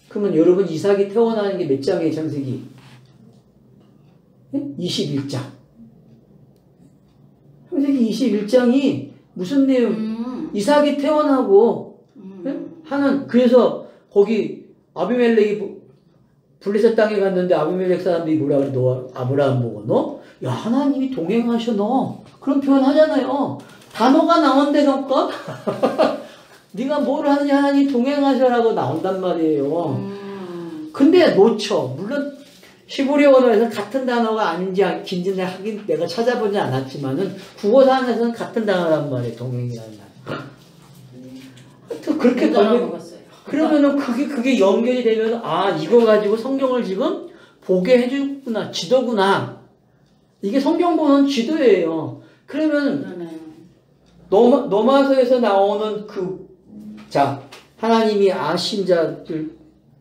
그러면 여러분 이삭이 태어나는 게 몇 장이에요, 창세기? 21장. 창세기 21장이 무슨 내용? 이삭이 태어나고 하는 그래서 거기 아비멜렉이 블레셋 땅에 갔는데 아비멜렉 사람들이 뭐라 그래? 너 아브라함 보고 너? 야 하나님이 동행하셔 너. 그런 표현 하잖아요. 단어가 나온다니까? 네가 뭘 하느니 하나님 동행하셔라고 나온단 말이에요. 근데 놓쳐. 물론 히브리 언어에서 같은 단어가 아닌지 긴지 하긴 내가 찾아보지 않았지만은 국어사전에서는 같은 단어란 말이에요. 동행이라는 단어. 또 그렇게 그러면은 그게 연결이 되면 이거 가지고 성경을 지금 보게 해주구나. 지도구나. 이게 성경 보는 지도예요. 그러면 노마서에서 나오는 하나님이 아신 자들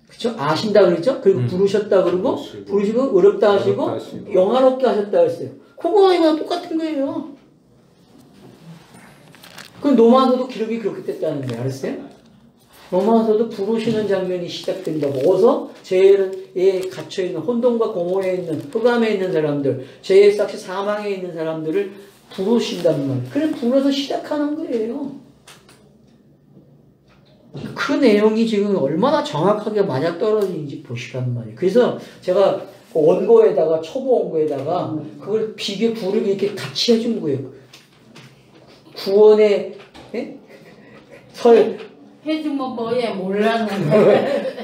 그쵸? 아신다 그랬죠? 그리고 부르셨다 그러고 부르시고 어렵다 하시고 영화롭게 하셨다 했어요. 그거랑 이거랑 똑같은 거예요. 그럼 노마서도 기록이 그렇게 됐다는 거예요. 알았어요? 노마서도 부르시는 장면이 시작된다고. 어서 죄에 갇혀있는 혼돈과 공허에 있는 흑암에 있는 사람들 죄의 삭시 사망에 있는 사람들을 부르신단 말이에요. 그래 불러서 시작하는 거예요. 그 내용이 지금 얼마나 정확하게 맞아떨어지는지 보시란 말이에요. 그래서 제가 원고에다가 초보 원고에다가 그걸 비교 부르기 이렇게 같이 해준 거예요. 구원의 해주면 뭐에 몰랐는데.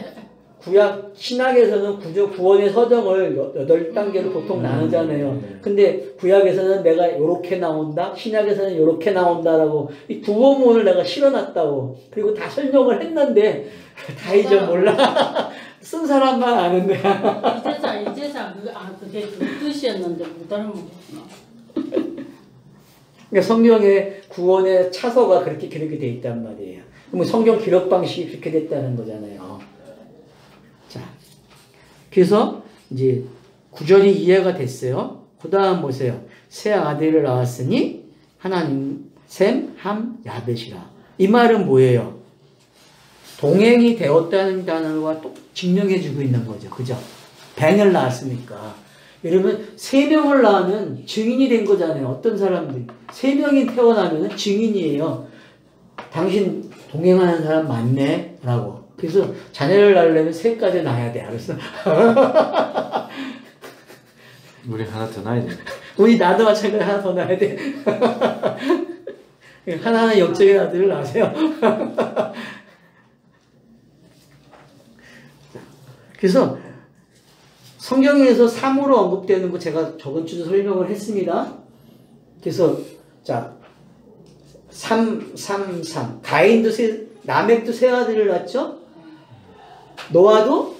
구약 신약에서는 구원의 서정을 8단계로 보통 나누잖아요. 근데 구약에서는 내가 요렇게 나온다, 신약에서는 요렇게 나온다라고 이 구원문을 내가 실어놨다고. 그리고 다 설명을 했는데 다 이제 몰라. 쓴 사람만 아는 거야. 이제상 그게 그 뜻이었는데 못 알아먹었구나. 그러니까 성경의 구원의 차서가 그렇게 돼 있단 말이에요. 그럼 성경 기록 방식이 그렇게 됐다는 거잖아요. 자, 그래서 이제 구절이 이해가 됐어요. 그 다음 보세요. 새 아들을 낳았으니 하나님 셈, 함, 야벳이라. 이 말은 뭐예요? 동행이 되었다는 단어가 또 증명해주고 있는 거죠. 그죠? 벤을 낳았으니까. 여러분 3명을 낳으면 증인이 된 거잖아요. 어떤 사람들이 3명이 태어나면 증인이에요. 당신 동행하는 사람 맞네? 라고. 그래서 자녀를 낳으려면 3까지 낳아야 돼. 알았어? 우리 하나 더 낳아야 돼. 우리 나도 마찬가지로 하나 더 낳아야 돼. 하나는 영적인 아들을 낳으세요. 그래서 성경에서 3으로 언급되는 거 제가 저번 주도 설명을 했습니다. 그래서 자 3. 가인도 라멕도 세 아들을 낳았죠? 노아도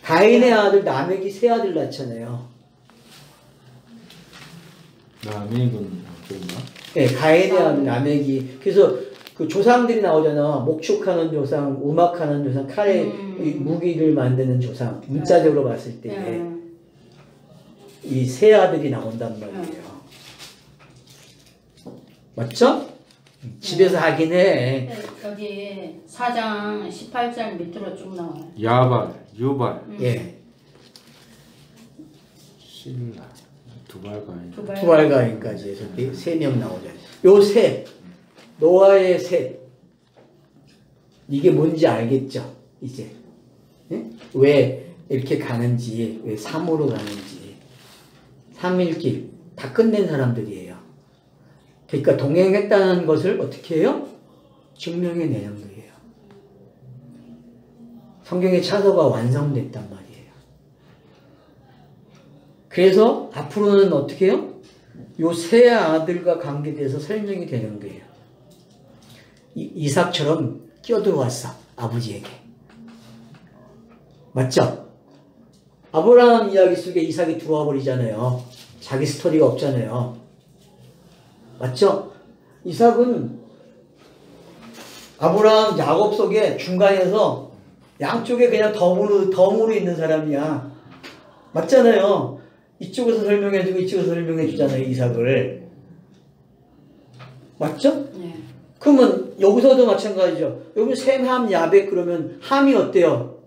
가인의 아들 라멕이 세 아들 낳잖아요. 라멕은 그런가? 네, 가인의 아들 라멕이. 그래서 그 조상들이 나오잖아. 목축하는 조상, 우막하는 조상, 칼에 무기를 만드는 조상. 문자적으로 봤을 때 이 세 아들이 나온단 말이에요. 맞죠? 집에서 하긴 해. 여기 4장 18절 밑으로 쭉 나와요. 야발, 유발, 예. 실라, 두발가인. 두발가인까지 해서 3명 나오잖아요. 요 셋, 노아의 셋. 이게 뭔지 알겠죠? 이제. 예? 왜 이렇게 가는지, 왜 3으로 가는지. 3일길. 다 끝낸 사람들이에요. 그러니까 동행했다는 것을 어떻게 해요? 증명해내는 거예요. 성경의 차서가 완성됐단 말이에요. 그래서 앞으로는 어떻게 해요? 요 세 아들과 관계돼서 설명이 되는 거예요. 이삭처럼 끼어들어왔어. 아버지에게. 맞죠? 아브라함 이야기 속에 이삭이 들어와 버리잖아요. 자기 스토리가 없잖아요. 맞죠? 이삭은 아브라함, 야곱 속에 중간에서 양쪽에 그냥 덤으로 있는 사람이야. 맞잖아요. 이쪽에서 설명해주고 이쪽에서 설명해주잖아요. 이삭을. 맞죠? 네. 그러면 여기서도 마찬가지죠. 여기 셈, 함, 야벳 그러면 함이 어때요?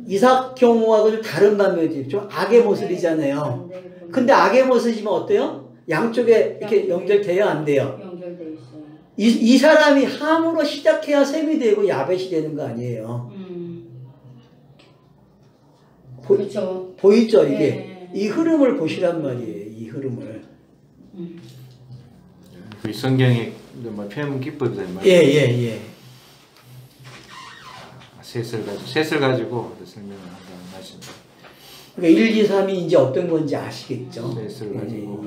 이삭 경우하고 좀 다른 반면이지. 좀 악의 모습이잖아요. 근데 악의 모습이면 어때요? 양쪽에 이렇게 연결돼야 안 돼요? 연결돼 있어요. 이 사람이 함으로 시작해야 셈이 되고 야벳이 되는 거 아니에요? 그렇죠. 보이죠? 이게. 네. 이 흐름을 보시란 말이에요. 이 흐름을. 그 성경의 뭐 표현 기법이다 이 말이에요. 예. 셋을 가지고 설명을 한다는 말씀입니다. 그러니까 1, 2, 3이 이제 어떤 건지 아시겠죠? 셋을 가지고.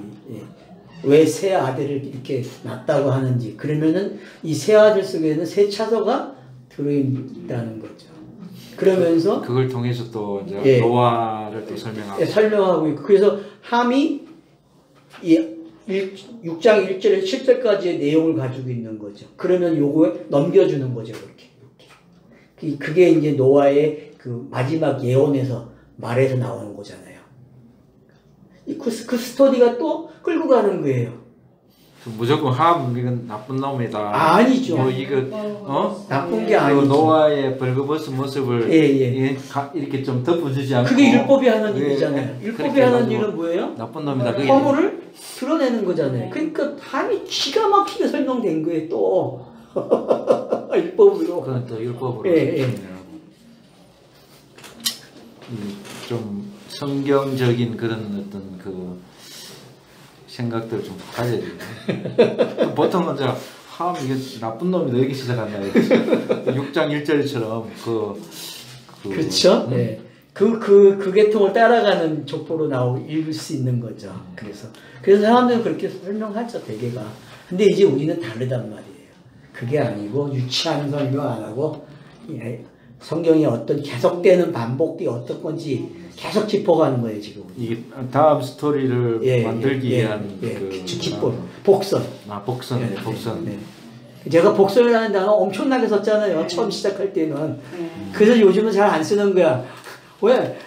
왜 세 아들을 이렇게 낳았다고 하는지. 그러면은 이 세 아들 속에는 세 차서가 들어있다는 거죠. 그러면서 그걸 통해서 또 이제 노아를 또 설명하고. 설명하고 있고. 그래서 함이 이 6장 1절에서 7절까지의 내용을 가지고 있는 거죠. 그러면 요거에 넘겨주는 거죠. 그렇게. 그게 이제 노아의 그 마지막 예언에서 말에서 나오는 거잖아요. 그 스토리가 또 끌고 가는 거예요. 무조건 함 이건 나쁜 놈이다. 아니죠. 뭐 이거 나쁜 게 아니죠. 노아의 벌거벗은 모습을 이렇게 좀 덮어주지 않고. 그게 율법이 하는 일이잖아요. 율법이 하는 일은 뭐예요? 나쁜 놈이다. 그게 허물을 드러내는 거잖아요. 그러니까 함이 기가 막히게 설명된 거예요. 또 율법으로. 그건 또 율법으로. 좀 성경적인 그런 어떤 그 생각들을 좀 가져야 돼요. 보통은 이제 참 이게 나쁜 놈이 너에게 시작한다. 6장 1절처럼 그렇죠. 네. 그 계통을 따라가는 족보로 읽을 수 있는 거죠. 그래서 사람들은 그렇게 설명하죠, 대개가. 근데 이제 우리는 다르단 말이에요. 그게 아니고 유치한 설명 안 하고 성경이 어떤 계속되는 반복이 어떤 건지 계속 짚어가는 거예요, 지금. 이게 다음 스토리를 만들기 위한 기본 복선. 복선. 제가 복선이라는 단어 엄청나게 썼잖아요. 처음 시작할 때는. 그래서 요즘은 잘 안 쓰는 거야. 왜?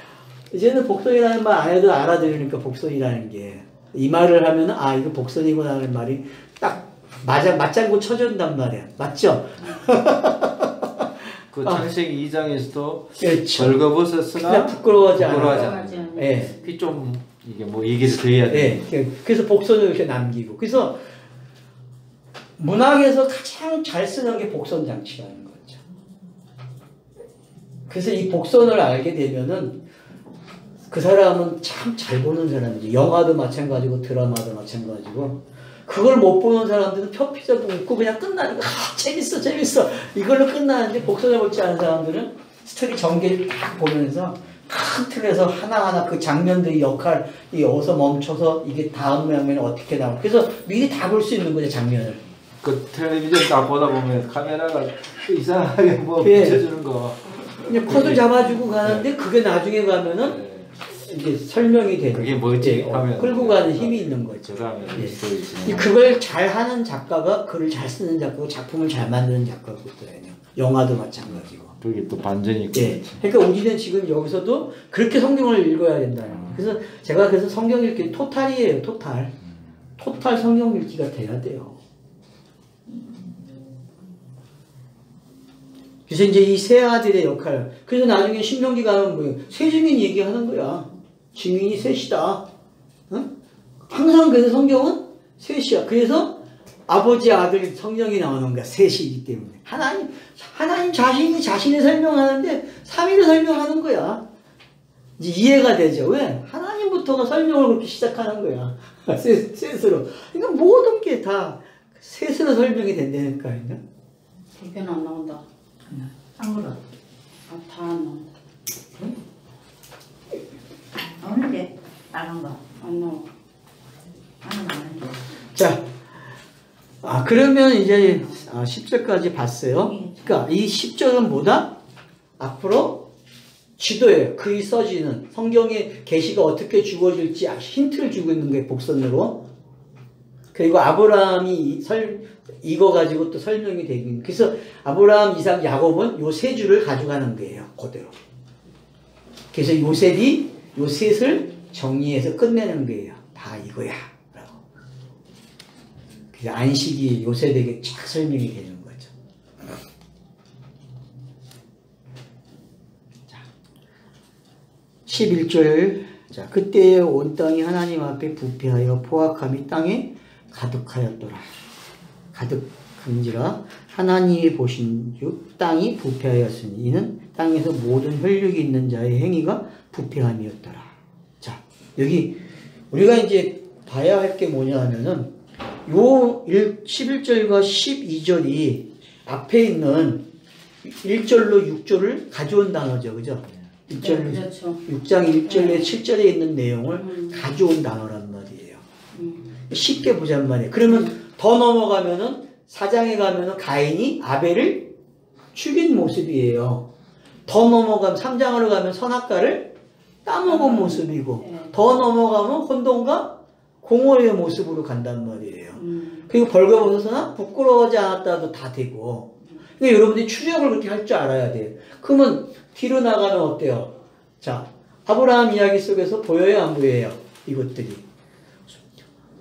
이제는 복선이라는 말 안 해도 알아들으니까 복선이라는 게. 이 말을 하면 이거 복선이구나 하는 말이 딱 맞장구 쳐준단 말이야. 맞죠? 그 창세기 2장에서도 그렇죠. 벌거벗었으나 부끄러워하지 않아. 예. 그게 좀 이게 뭐 얘기를 더 해야 돼. 그래서 복선을 이렇게 남기고. 그래서 문학에서 가장 잘 쓰는 게 복선 장치라는 거죠. 그래서 이 복선을 알게 되면은 그 사람은 참 잘 보는 사람이지. 영화도 마찬가지고 드라마도 마찬가지고. 그걸 못 보는 사람들은 표피적 웃고 그냥 끝나는 거. 재밌어. 이걸로 끝나는데 복선을 볼지 않은 사람들은 스토리 전개를 딱 보면서 큰 틀에서 하나하나 그 장면들의 역할이 어디서 멈춰서 이게 다음 장면에 어떻게 나오고. 그래서 미리 다 볼 수 있는 거죠, 장면을. 그 텔레비전 딱 보다 보면 카메라가 이상하게 뭐 비춰주는 거. 그냥 코드 잡아주고 가는데 그게 나중에 가면은 이제 설명이 되는. 그게 뭐지? 하면 끌고 가는 힘이 있는 거죠. 그걸 잘 하는 작가가 글을 잘 쓰는 작가고 작품을 잘 만드는 작가거든요. 영화도 마찬가지고. 그게 또 반전이 있고. 그러니까 우리는 지금 여기서도 그렇게 성경을 읽어야 된다. 그래서 제가 성경 읽기 토탈이에요. 토탈 성경 읽기가 돼야 돼요. 그래서 이제 이 세 아들의 역할. 그래서 나중에 신명기 가면 뭐예요? 세 증인 얘기하는 거야. 증인이 셋이다. 응? 항상 그래서 성경은 셋이야. 그래서 아버지, 아들, 성령이 나오는 거야. 셋이기 때문에. 하나님 자신이 자신을 설명하는데 삼위를 설명하는 거야. 이제 이해가 되죠. 왜? 하나님부터가 설명을 그렇게 시작하는 거야. 셋으로. 그러니까 모든 게 다 셋으로 설명이 된다니까요. 대표는 안 나온다. 안 그래. 다 안 나온다. 나오는데 다른 거. 안 나와. 안 나오는데. 자, 그러면 이제 10절까지 봤어요. 그러니까 이 10절은 뭐다? 앞으로 지도예요. 글이 써지는 성경의 계시가 어떻게 주어질지 힌트를 주고 있는 게 복선으로. 그리고 아브라함이 이거 가지고 또 설명이 되긴. 그래서 아브라함, 이삭, 야곱은 요 세 줄을 가져가는 거예요. 그대로. 그래서 요셉이 요 셋을 정리해서 끝내는 거예요. 다 이거야. 라고. 그래서 안식이 요셉에게 쫙 설명이 되는 거죠. 자, 11절. 자, 그때에 온 땅이 하나님 앞에 부패하여 포악함이 땅에 가득하였더라. 가득한지라 하나님이 보신즉 땅이 부패하였으니 이는 땅에서 모든 혈육이 있는 자의 행위가 부패함이었더라. 자, 여기 우리가 이제 봐야 할 게 뭐냐 하면은 요 11절과 12절이 앞에 있는 1절로 6절을 가져온 단어죠. 그죠? 1절, 그렇죠. 6장 1절에 7절에 있는 내용을 가져온 단어란 말이에요. 쉽게 보자는 말이에요. 그러면 더 넘어가면은 4장에 가면은 가인이 아벨을 죽인 모습이에요. 더 넘어가면 3장으로 가면 선악과를 따먹은 모습이고 더 넘어가면 혼돈과 공허의 모습으로 간단 말이에요. 그리고 벌거벗어서나 부끄러워하지 않았다도 다 되고. 그러니까 여러분들이 추적을 그렇게 할 줄 알아야 돼요. 그러면 뒤로 나가면 어때요? 자, 아브라함 이야기 속에서 보여요, 안 보여요? 이것들이.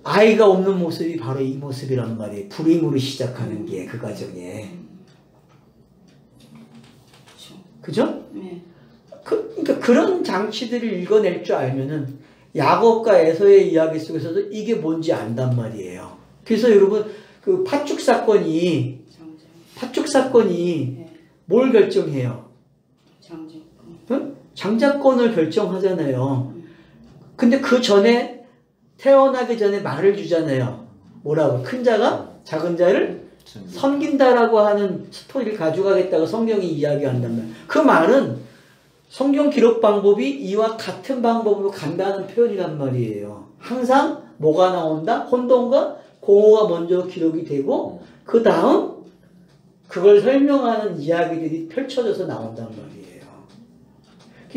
아이가 없는 모습이 바로 이 모습이란 말이에요. 불임으로 시작하는 게 그 과정에. 그죠? 네. 그러니까 그런 장치들을 읽어낼 줄 알면은 야곱과 에서의 이야기 속에서도 이게 뭔지 안단 말이에요. 그래서 여러분 그 팥죽 사건이 네. 뭘 결정해요? 장자권. 응? 장자권을 결정하잖아요. 근데 그 전에 태어나기 전에 말을 주잖아요. 뭐라고? 큰 자가 작은 자를 섬긴다라고 하는 스토리를 가져가겠다고 성경이 이야기한다면 그 말은 성경 기록 방법이 이와 같은 방법으로 간다는 표현이란 말이에요. 항상 뭐가 나온다? 혼돈과 공허가 먼저 기록이 되고 그 다음 그걸 설명하는 이야기들이 펼쳐져서 나온단 말이에요.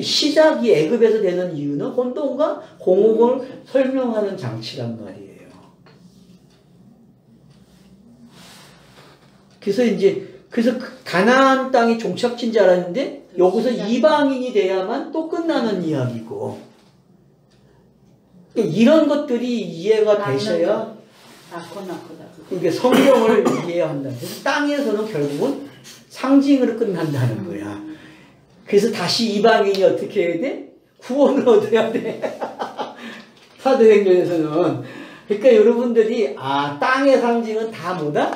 시작이 애굽에서 되는 이유는 혼돈과 공허를 설명하는 장치란 말이에요. 그래서 가나안 땅이 종착지인 줄 알았는데 여기서 이방인이 돼야만 또 끝나는 이야기고 이런 것들이 이해가 되셔야 이게 성경을 이해해야 한다. 그래서 땅에서는 결국은 상징으로 끝난다는 거야. 그래서 다시 이방인이 어떻게 해야 돼? 구원을 얻어야 돼. 사도행전에서는. 그러니까 여러분들이 땅의 상징은 다 뭐다?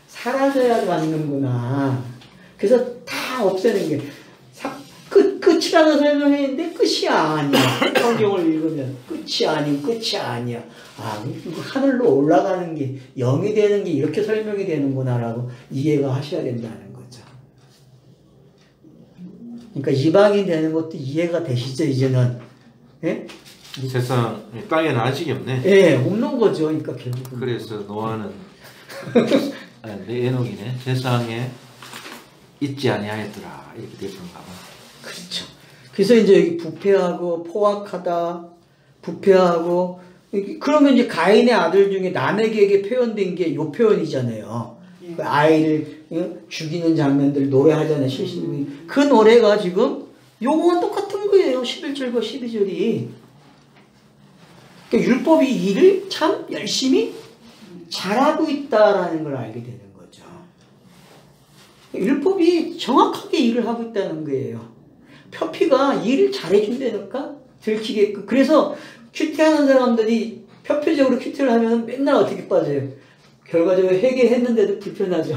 사라져야 맞는구나. 그래서 다 없애는 게 끝이라고 설명했는데 끝이 아니야. 성경을 읽으면 끝이 아니고 끝이 아니야. 하늘로 올라가는 게 영이 되는 게 이렇게 설명이 되는구나라고 이해가 하셔야 된다는 거죠. 그러니까 이방인 되는 것도 이해가 되시죠 이제는? 예? 세상 땅에는 안식이 없네. 예, 없는 거죠. 그러니까 결국은. 그래서 노아는 에녹이네. 세상에 있지 아니하였더라 이렇게 되었던가 봐. 그렇죠. 그래서 이제 여기 부패하고 포악하다, 부패하고 그러면 이제 가인의 아들 중에 라멕에게 표현된 게 요 표현이잖아요. 그 아이를 죽이는 장면들 노래하잖아요. 실실이. 그 노래가 지금 요거와 똑같은 거예요. 11절과 12절이. 그러니까 율법이 일을 참 열심히 잘하고 있다라는 걸 알게 되는 거죠. 율법이 정확하게 일을 하고 있다는 거예요. 표피가 일을 잘해준다니까 들키게끔. 그래서 큐티하는 사람들이 표피적으로 큐티를 하면 맨날 어떻게 빠져요? 결과적으로 회개했는데도 불편하죠.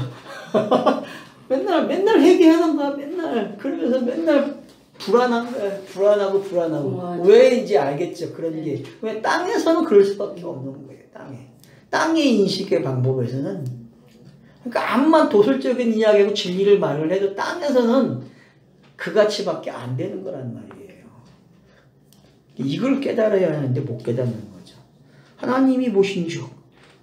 맨날 회개하는 거야. 맨날 그러면서 맨날 불안한 거야. 불안하고. 왜인지 알겠죠. 그런 게. 왜 땅에서는 그럴 수밖에 없는 거예요. 땅의 인식의 방법에서는. 그러니까 암만 도설적인 이야기하고 진리를 말을 해도 땅에서는 그같이밖에 안 되는 거란 말이에요. 이걸 깨달아야 하는데 못 깨닫는 거죠. 하나님이 보신 즉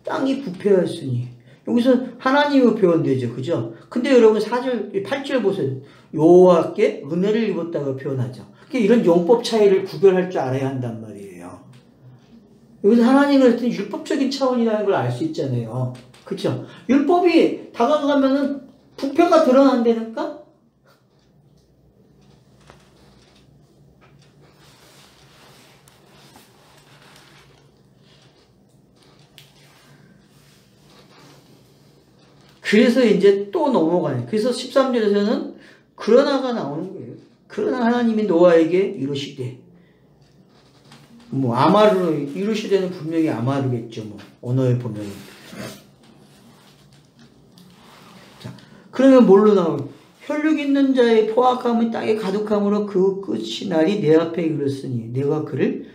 땅이 부패하였으니 여기서 하나님의 표현되죠. 그죠? 근데 여러분 4절, 8절 보세요. 여호와께 은혜를 입었다고 표현하죠. 그러니까 이런 용법 차이를 구별할 줄 알아야 한단 말이에요. 여기서 하나님은 어떤 율법적인 차원이라는 걸 알 수 있잖아요. 그죠? 율법이 다가가면은 부패가 드러난다니까? 그래서 이제 또 넘어가요. 그래서 13절에서는 그러나가 나오는 거예요. 그러나 하나님이 노아에게 이르시되 아마르로 이르시되는 분명히 아마르겠죠. 언어에 보면. 자, 그러면 뭘로 나오요? 혈육 있는 자의 포악함은 땅에 가득함으로 그 끝이 날이 내 앞에 이르렀으니 내가 그를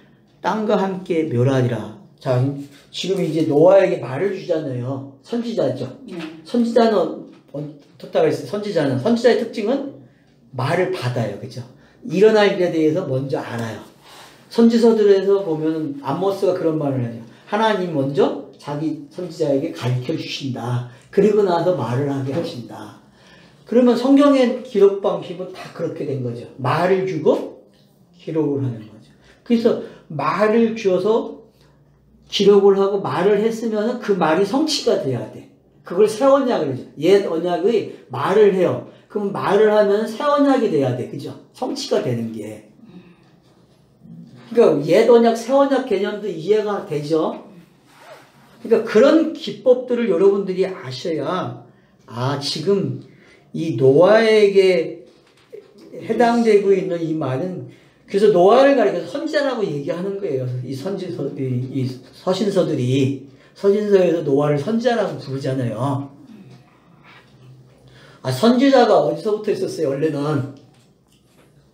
땅과 함께 멸하리라. 자, 지금 이제 노아에게 말을 주잖아요. 선지자죠. 선지자는 어떻다고 했어요? 선지자의 특징은 말을 받아요. 그죠? 일어날 일에 대해서 먼저 알아요. 선지서들에서 보면 아모스가 그런 말을 하죠. 하나님 먼저 자기 선지자에게 가르쳐 주신다. 그리고 나서 말을 하게 하신다. 그러면 성경의 기록 방식은 다 그렇게 된 거죠. 말을 주고 기록을 하는 거죠. 그래서 말을 주어서 기록을 하고 말을 했으면 그 말이 성취가 돼야 돼. 그걸 새 언약을 하죠. 옛 언약의 말을 해요. 그럼 말을 하면 새 언약이 돼야 돼. 그죠? 성취가 되는 게. 그러니까 옛 언약, 새 언약 개념도 이해가 되죠? 그러니까 그런 기법들을 여러분들이 아셔야, 지금 이 노아에게 해당되고 있는 이 말은, 그래서 노아를 가리켜서 선지자라고 얘기하는 거예요. 이 서신서들이. 서신서에서 노아를 선지자라고 부르잖아요. 선지자가 어디서부터 있었어요, 원래는?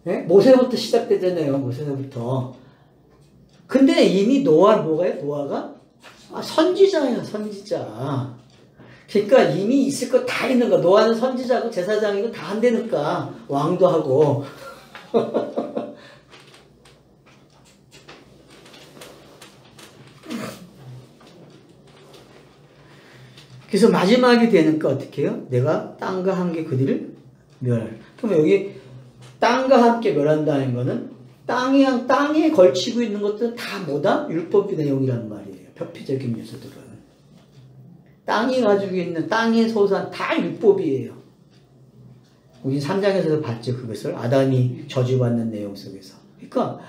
네? 모세부터 시작되잖아요, 모세부터. 근데 이미 노아가 선지자예요, 선지자. 그러니까 이미 있을 거 다 있는 거야. 노아는 선지자고 제사장이고 다 한다니까. 왕도 하고. 그래서 마지막이 되니까 어떻게 해요? 내가 땅과 함께 그들을 멸할. 그럼 여기 땅과 함께 멸한다는 거는 땅에 걸치고 있는 것들은 다 뭐다? 율법 내용이란 말이에요. 표피적인 요소들은. 땅이 가지고 있는 땅의 소산 다 율법이에요. 우리 3장에서도 봤죠. 그것을. 아담이 저주받는 내용 속에서. 그러니까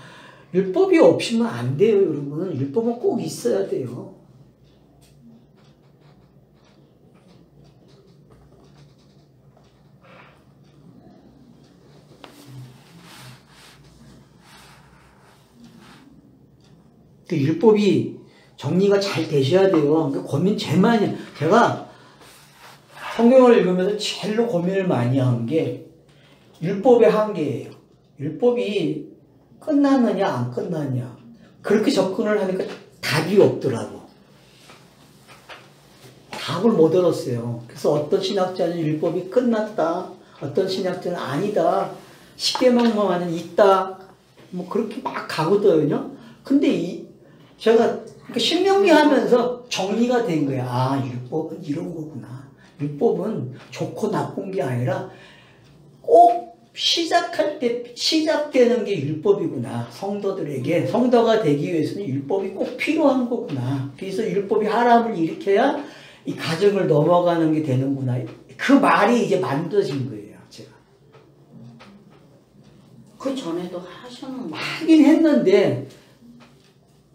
율법이 없이는 안 돼요. 여러분. 율법은 꼭 있어야 돼요. 그 율법이 정리가 잘 되셔야 돼요. 그 고민 제일 많이, 제가 성경을 읽으면서 제일로 고민을 많이 한 게 율법의 한계예요. 율법이 끝났느냐 안 끝났냐. 그렇게 접근을 하니까 답이 없더라고. 답을 못 얻었어요. 그래서 어떤 신학자는 율법이 끝났다. 어떤 신학자는 아니다. 10계명만은 있다. 뭐 그렇게 막 가거든요. 근데 제가 신명기 하면서 정리가 된 거야. 아, 율법은 이런 거구나. 율법은 좋고 나쁜 게 아니라 꼭 시작할 때 시작되는 게 율법이구나. 성도들에게 성도가 되기 위해서는 율법이 꼭 필요한 거구나. 그래서 율법이 하람을 일으켜야 이 가정을 넘어가는 게 되는구나. 그 말이 이제 만들어진 거예요. 제가. 그 전에도 하셨는데. 하긴 했는데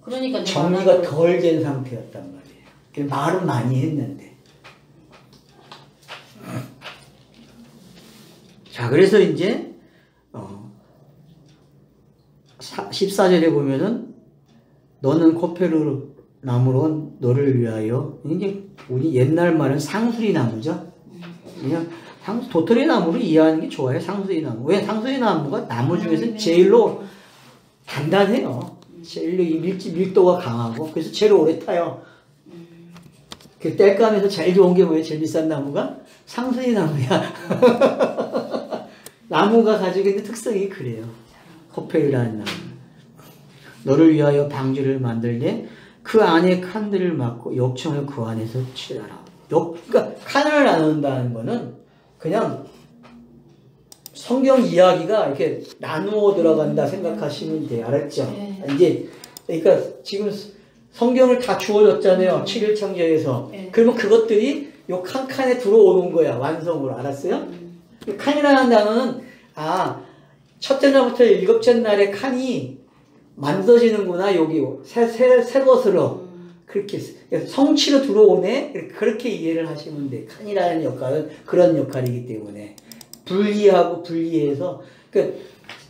그러니까 정리가 덜 된 상태였단 말이에요. 말은 많이 했는데. 자, 그래서 이제 14절에 보면은 너는 코페르 나무로 너를 위하여, 이게 우리 옛날 말은 상수리 나무죠. 그냥 도토리 나무를 이해하는 게 좋아요. 상수리 나무. 왜? 상수리 나무가 나무 중에서 제일로 단단해요. 제일로 이 밀도가 강하고, 그래서 제일 오래 타요. 그 땔감에서 제일 좋은 게 뭐예요? 제일 비싼 나무가? 상수리 나무야. 나무가 가지고 있는 특성이 그래요. 코페르라는 나무. 너를 위하여 방주를 만들되 그 안에 칸들을 막고 욕청을 그 안에서 칠하라. 그러니까 칸을 나눈다는 거는 그냥 성경 이야기가 이렇게 나누어 들어간다 생각하시면 돼요. 알았죠? 네. 이제 그러니까 지금 성경을 다 주어졌잖아요. 7일 창조에서. 네. 그러면 그것들이 요 칸칸에 들어오는 거야. 완성으로. 알았어요? 칸이라는 단어는 첫째 날부터 일곱째 날에 칸이 만들어지는구나. 여기 새 것으로 그렇게 성취로 들어오네. 그렇게 이해를 하시면 돼. 칸이라는 역할은 그런 역할이기 때문에 분리하고 분리해서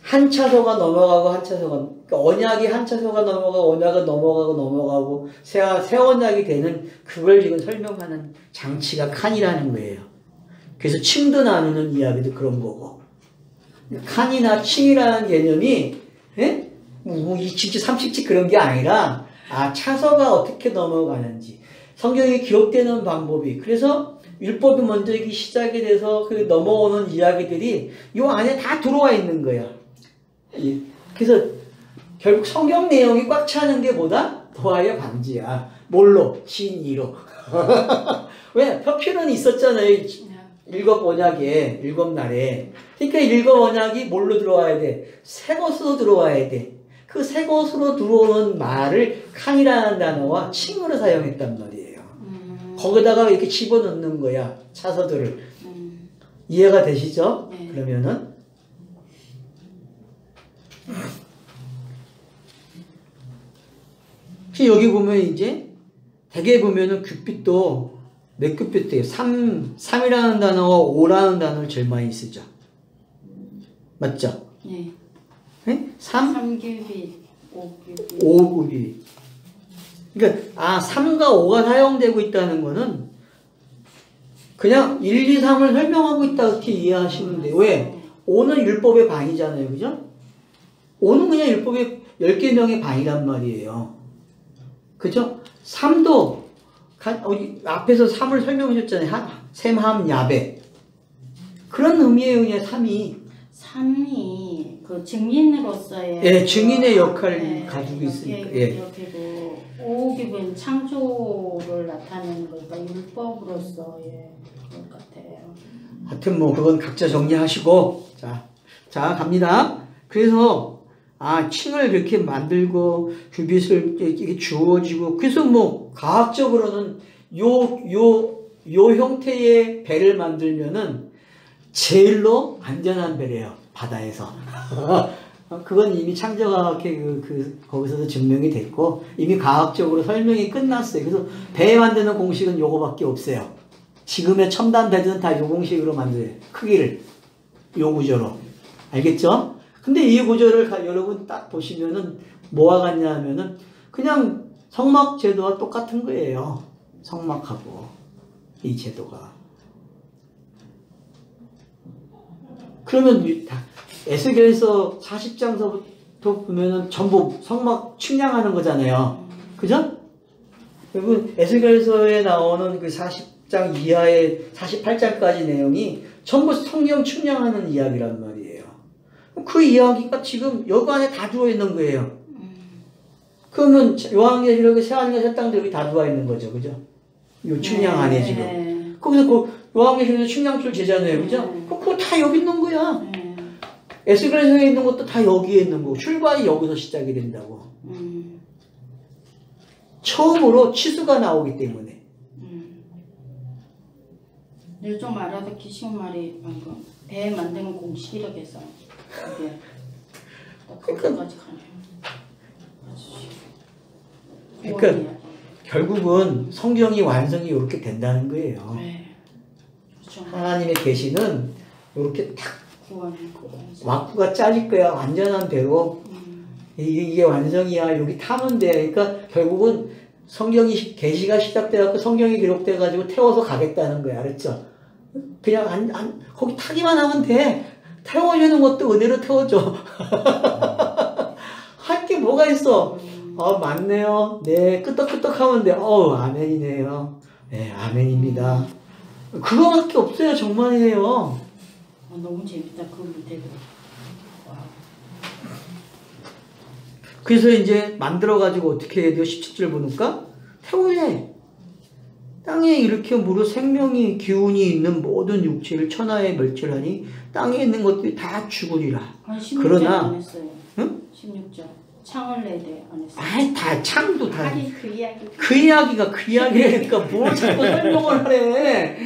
한 차소가 넘어가고 한 차소가 언약이 한 차소가 넘어가고 언약은 넘어가고 새 언약이 되는 그걸 지금 설명하는 장치가 칸이라는 거예요. 그래서 층도 나누는 이야기도 그런 거고. 칸이나 층이라는 개념이, 뭐 2층치, 3층치 그런 게 아니라, 차서가 어떻게 넘어가는지. 성경에 기록되는 방법이. 그래서 율법이 먼저 시작이 돼서 그 넘어오는 이야기들이 요 안에 다 들어와 있는 거야. 그래서 결국 성경 내용이 꽉 차는 게 뭐다? 노아의 방지야. 뭘로? 진이로. 왜? 표피는 있었잖아요. 일곱 언약에, 일곱 날에. 그러니까 일곱 언약이 뭘로 들어와야 돼? 새 것으로 들어와야 돼. 그 새 것으로 들어오는 말을 칸이라는 단어와 칭으로 사용했단 말이에요. 거기다가 이렇게 집어넣는 거야. 차서들을. 이해가 되시죠? 네. 그러면은. 여기 보면 이제, 대개 보면은 큐핏도 몇 큐핏이에요? 3이라는 단어와 5라는 단어를 제일 많이 쓰죠. 맞죠? 네. 네? 3? 3규빗, 5규빗. 5규빗. 그러니까 3과 5가 사용되고 있다는 거는 그냥 1, 2, 3을 설명하고 있다 이렇게 이해하시면 돼요. 왜? 5는 율법의 반이잖아요. 그죠? 5는 그냥 율법의 10개명의 반이란 말이에요. 그죠? 3도 앞에서 삼을 설명하셨잖아요. 샘함 야배. 그런 의미예요, 그냥 삼이. 삼이 그 증인으로서의 예, 증인의 역할을 예, 가지고 이렇게, 있으니까. 예. 이렇게도 오기는 창조를 나타내는 거니까 율법으로서의 것 같아요. 하여튼 뭐 그건 각자 정리하시고 자 갑니다. 그래서 층을 그렇게 만들고 규빗을 이렇게 주어지고 그래서 뭐 과학적으로는 요 형태의 배를 만들면은 제일로 안전한 배래요, 바다에서. 그건 이미 창조과학회 거기서도 증명이 됐고 이미 과학적으로 설명이 끝났어요. 그래서 배 만드는 공식은 요거밖에 없어요. 지금의 첨단 배들은 다 요 공식으로 만들어요. 크기를 요 구조로. 알겠죠? 근데 이 구조를 여러분 딱 보시면은 뭐와 같냐 하면은 그냥 성막 제도와 똑같은 거예요. 성막하고 이 제도가. 그러면 에스겔서 40장서부터 보면은 전부 성막 측량하는 거잖아요. 그죠? 여러분 에스겔서에 나오는 그 40장 이하의 48장까지 내용이 전부 성경 측량하는 이야기란 말이에요. 그 이야기가 지금 여기 안에 다 들어있는 거예요. 그러면 요한계시록의 새하늘과 새 땅도 여기 다 들어와 있는 거죠. 그죠? 요 측량 안에 지금. 거기서 그 요한계시록에서 측량줄 제잖아요. 그죠? 그거 다 여기 있는 거야. 에스겔서에 있는 것도 다 여기에 있는 거고 출발이 여기서 시작이 된다고. 처음으로 치수가 나오기 때문에. 요즘 알아듣기 쉬운 말이 배 만드는 공식이라고 해서 그게 거기까지 가네요. 그러니까 결국은 성경이 완성이 이렇게 된다는 거예요. 네. 그렇죠. 하나님의 계시는 이렇게 탁 구원을 와꾸가 짜질 거야. 완전한 대로. 이게 완성이야. 여기 타면 돼. 그러니까 결국은 성경이 계시가 시작돼갖고 성경이 기록돼가지고 태워서 가겠다는 거야. 알았죠? 그냥 거기 타기만 하면 돼. 태워주는 것도 은혜로 태워줘. 할 게 뭐가 있어? 맞네요. 네, 끄떡끄떡 하면 돼. 아멘이네요. 네, 아멘입니다. 그거밖에 없어요. 정말이에요. 너무 재밌다. 그 밑에도. 그래서 이제 만들어가지고 어떻게 해야 돼요? 17절 보니까 태우래. 땅에 이렇게 무릇 생명이 기운이 있는 모든 육체를 천하에 멸절하니 땅에 있는 것들이 다 죽으리라. 16절 그러나 안 했어요. 응? 16절. 창을 내대 안 했어요. 다 창도 다. 아니 그 이야기. 그 이야기가 그 이야기니까 뭘 자꾸 설명을 하래.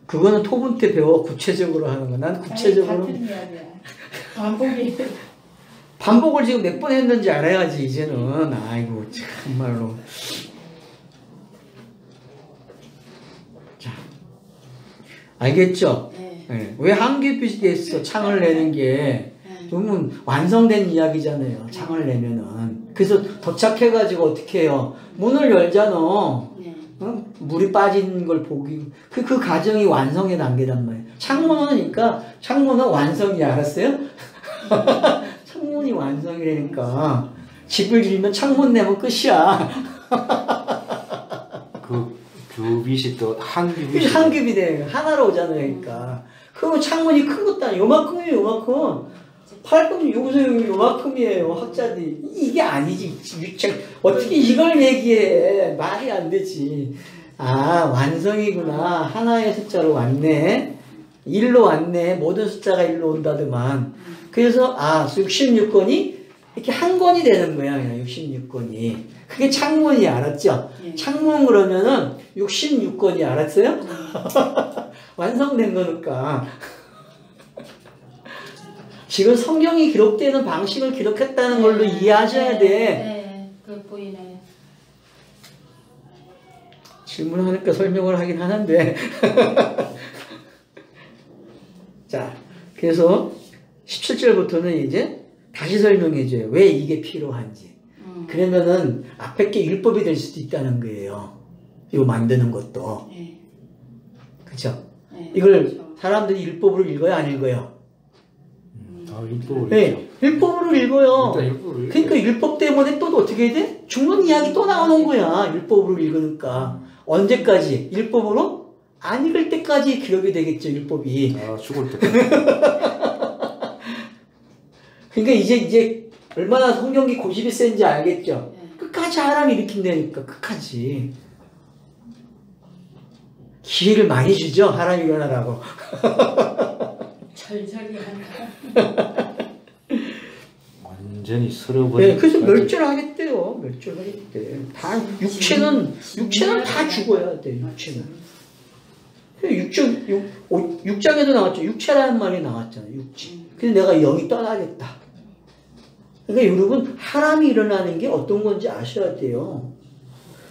그거는 토분 때 배워 구체적으로 하는 거. 난 구체적으로. 같은 이야기야. 반복이. 반복을 지금 몇 번 했는지 알아야지 이제는. 아이고 참말로. 자, 알겠죠? 네. 네. 왜 한계빛에서 창을 내는 게 그러면 완성된 이야기잖아요. 창을 내면은. 그래서 도착해가지고 어떻게 해요? 문을 열잖아. 네. 물이 빠진 걸 보기. 그 과정이 완성의 단계란 말이에요. 창문이니까 창문은 완성이 알았어요? 창문이 완성이라니까. 집을 지으면 창문 내면 끝이야. 그 규빗이 또 한 규빗이 한 겹이 돼. 하나로 오잖아요. 그러니까. 그러면 창문이 큰 것도 아니에요. 요만큼이에요. 요만큼. 팔꿈치 여기서 요만큼이에요. 학자들이. 이게 아니지. 어떻게 이걸 얘기해. 말이 안 되지. 완성이구나. 하나의 숫자로 왔네. 1로 왔네. 모든 숫자가 1로 온다더만. 그래서 66권이 이렇게 한 권이 되는 거야. 그냥 66권이. 그게 창문이 알았죠? 예. 창문 그러면은 66권이 알았어요? 완성된 거니까. 지금 성경이 기록되는 방식을 기록했다는 걸로 이해하셔야 돼. 네, 그 보이네. 질문하니까 설명을 하긴 하는데. 자, 그래서 17절부터는 이제 다시 설명해줘요. 왜 이게 필요한지. 그러면은 앞에 게 율법이 될 수도 있다는 거예요. 이거 만드는 것도. 네. 그쵸? 네, 이걸 그렇죠. 사람들이 율법으로 읽어요? 안 읽어요? 다 아, 율법을 네, 율법으로 읽어요. 일단 율법을 그러니까 율법 때문에 또 어떻게 돼? 죽는 이야기 또 나오는 거야. 율법으로 읽으니까. 언제까지? 율법으로 안 읽을 때까지 기록이 되겠죠, 율법이. 아, 죽을 때. 그러니까 이제 얼마나 성경이 고집이 센지 알겠죠? 네. 끝까지 하나님 일으킨다니까, 끝까지. 기회를 많이 주죠, 하나님 일어나라고. 절절히 한다. 완전히 쓸어버린. 네, 그래서 멸절하겠대요. 멸절하겠대. 다 육체는 다 죽어야 돼. 육체는. 육장에도 나왔죠. 육체라는 말이 나왔잖아요. 육체. 근데 내가 영이 떠나겠다. 그러니까 여러분 하람이 일어나는 게 어떤 건지 아셔야 돼요.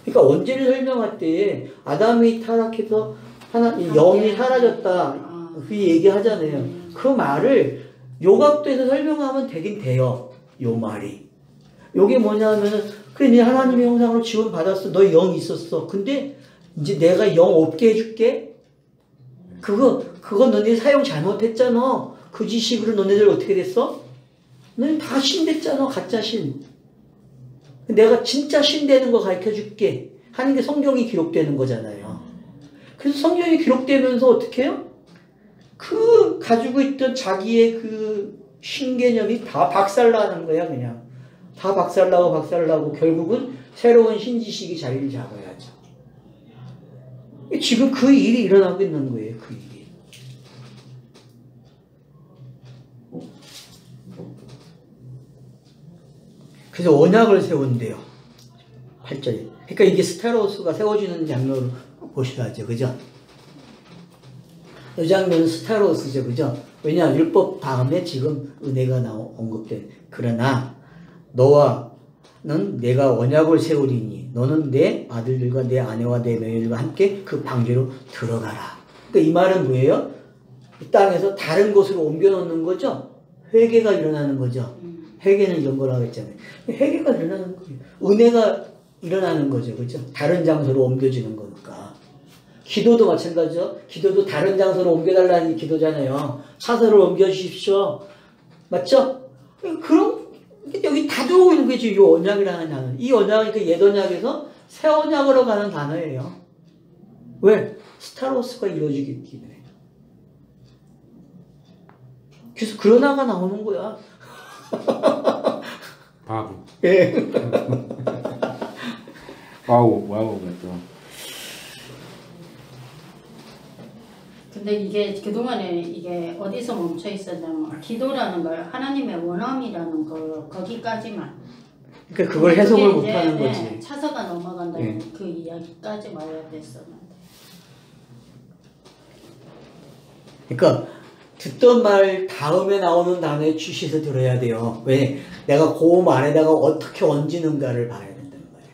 그러니까 원죄를 설명할 때 아담이 타락해서 영이 사라졌다. 그 얘기하잖아요. 그 말을 요각도에서 설명하면 되긴 돼요. 요 말이. 요게 뭐냐면은, 그래, 네 하나님의 형상으로 지원받았어. 너의 영이 있었어. 근데, 이제 내가 영 없게 해줄게. 그거 너네 사용 잘못했잖아. 그 지식으로 너네들 어떻게 됐어? 너네 다 신 됐잖아. 가짜 신. 내가 진짜 신 되는 거 가르쳐 줄게. 하는 게 성경이 기록되는 거잖아요. 그래서 성경이 기록되면서 어떻게 해요? 그 가지고 있던 자기의 그 신개념이 다 박살나는 거야, 그냥. 다 박살나고 결국은 새로운 신지식이 자리를 잡아야죠. 지금 그 일이 일어나고 있는 거예요, 그 일이. 그래서 언약을 세운대요. 8절에. 그러니까 이게 스테로스가 세워지는 장면으로 보셔야죠, 그죠? 이 장면은 스테로스죠, 그죠? 왜냐, 율법 다음에 지금 은혜가 언급된. 그러나 너와는 내가 언약을 세우리니 너는 내 아들들과 내 아내와 내 며느리들과 함께 그 방주로 들어가라. 그러니까 이 말은 뭐예요? 이 땅에서 다른 곳으로 옮겨놓는 거죠? 회개가 일어나는 거죠. 회개는 이런 거라고 했잖아요. 회개가 일어나는 거예요. 은혜가 일어나는 거죠, 그죠? 다른 장소로 옮겨지는 거니까. 기도도 마찬가지죠. 기도도 다른 장소로 옮겨달라는 기도잖아요. 사서를 옮겨주십시오. 맞죠? 그럼 여기 다 들어오고 있는 거지. 이 언약이라는 단어. 이 언약은 그 옛 언약에서 새 언약으로 가는 단어예요. 왜? 스타로스가 이루어지기 때문에. 그래서 그러나가 나오는 거야. 바보. 예. 와우가 또. 근데 이게 그동안에 이게 어디서 멈춰 있었냐면 기도라는 걸 하나님의 원함이라는 거 거기까지만. 그러니까 그걸 해석을 못하는 거지. 네, 차서가 넘어간다는 그 이야기까지 와야 됐었는데. 그러니까 듣던 말 다음에 나오는 단어에 취시해서 들어야 돼요. 왜? 내가 그 말에다가 어떻게 얹는가를 봐야 된다는 거예요.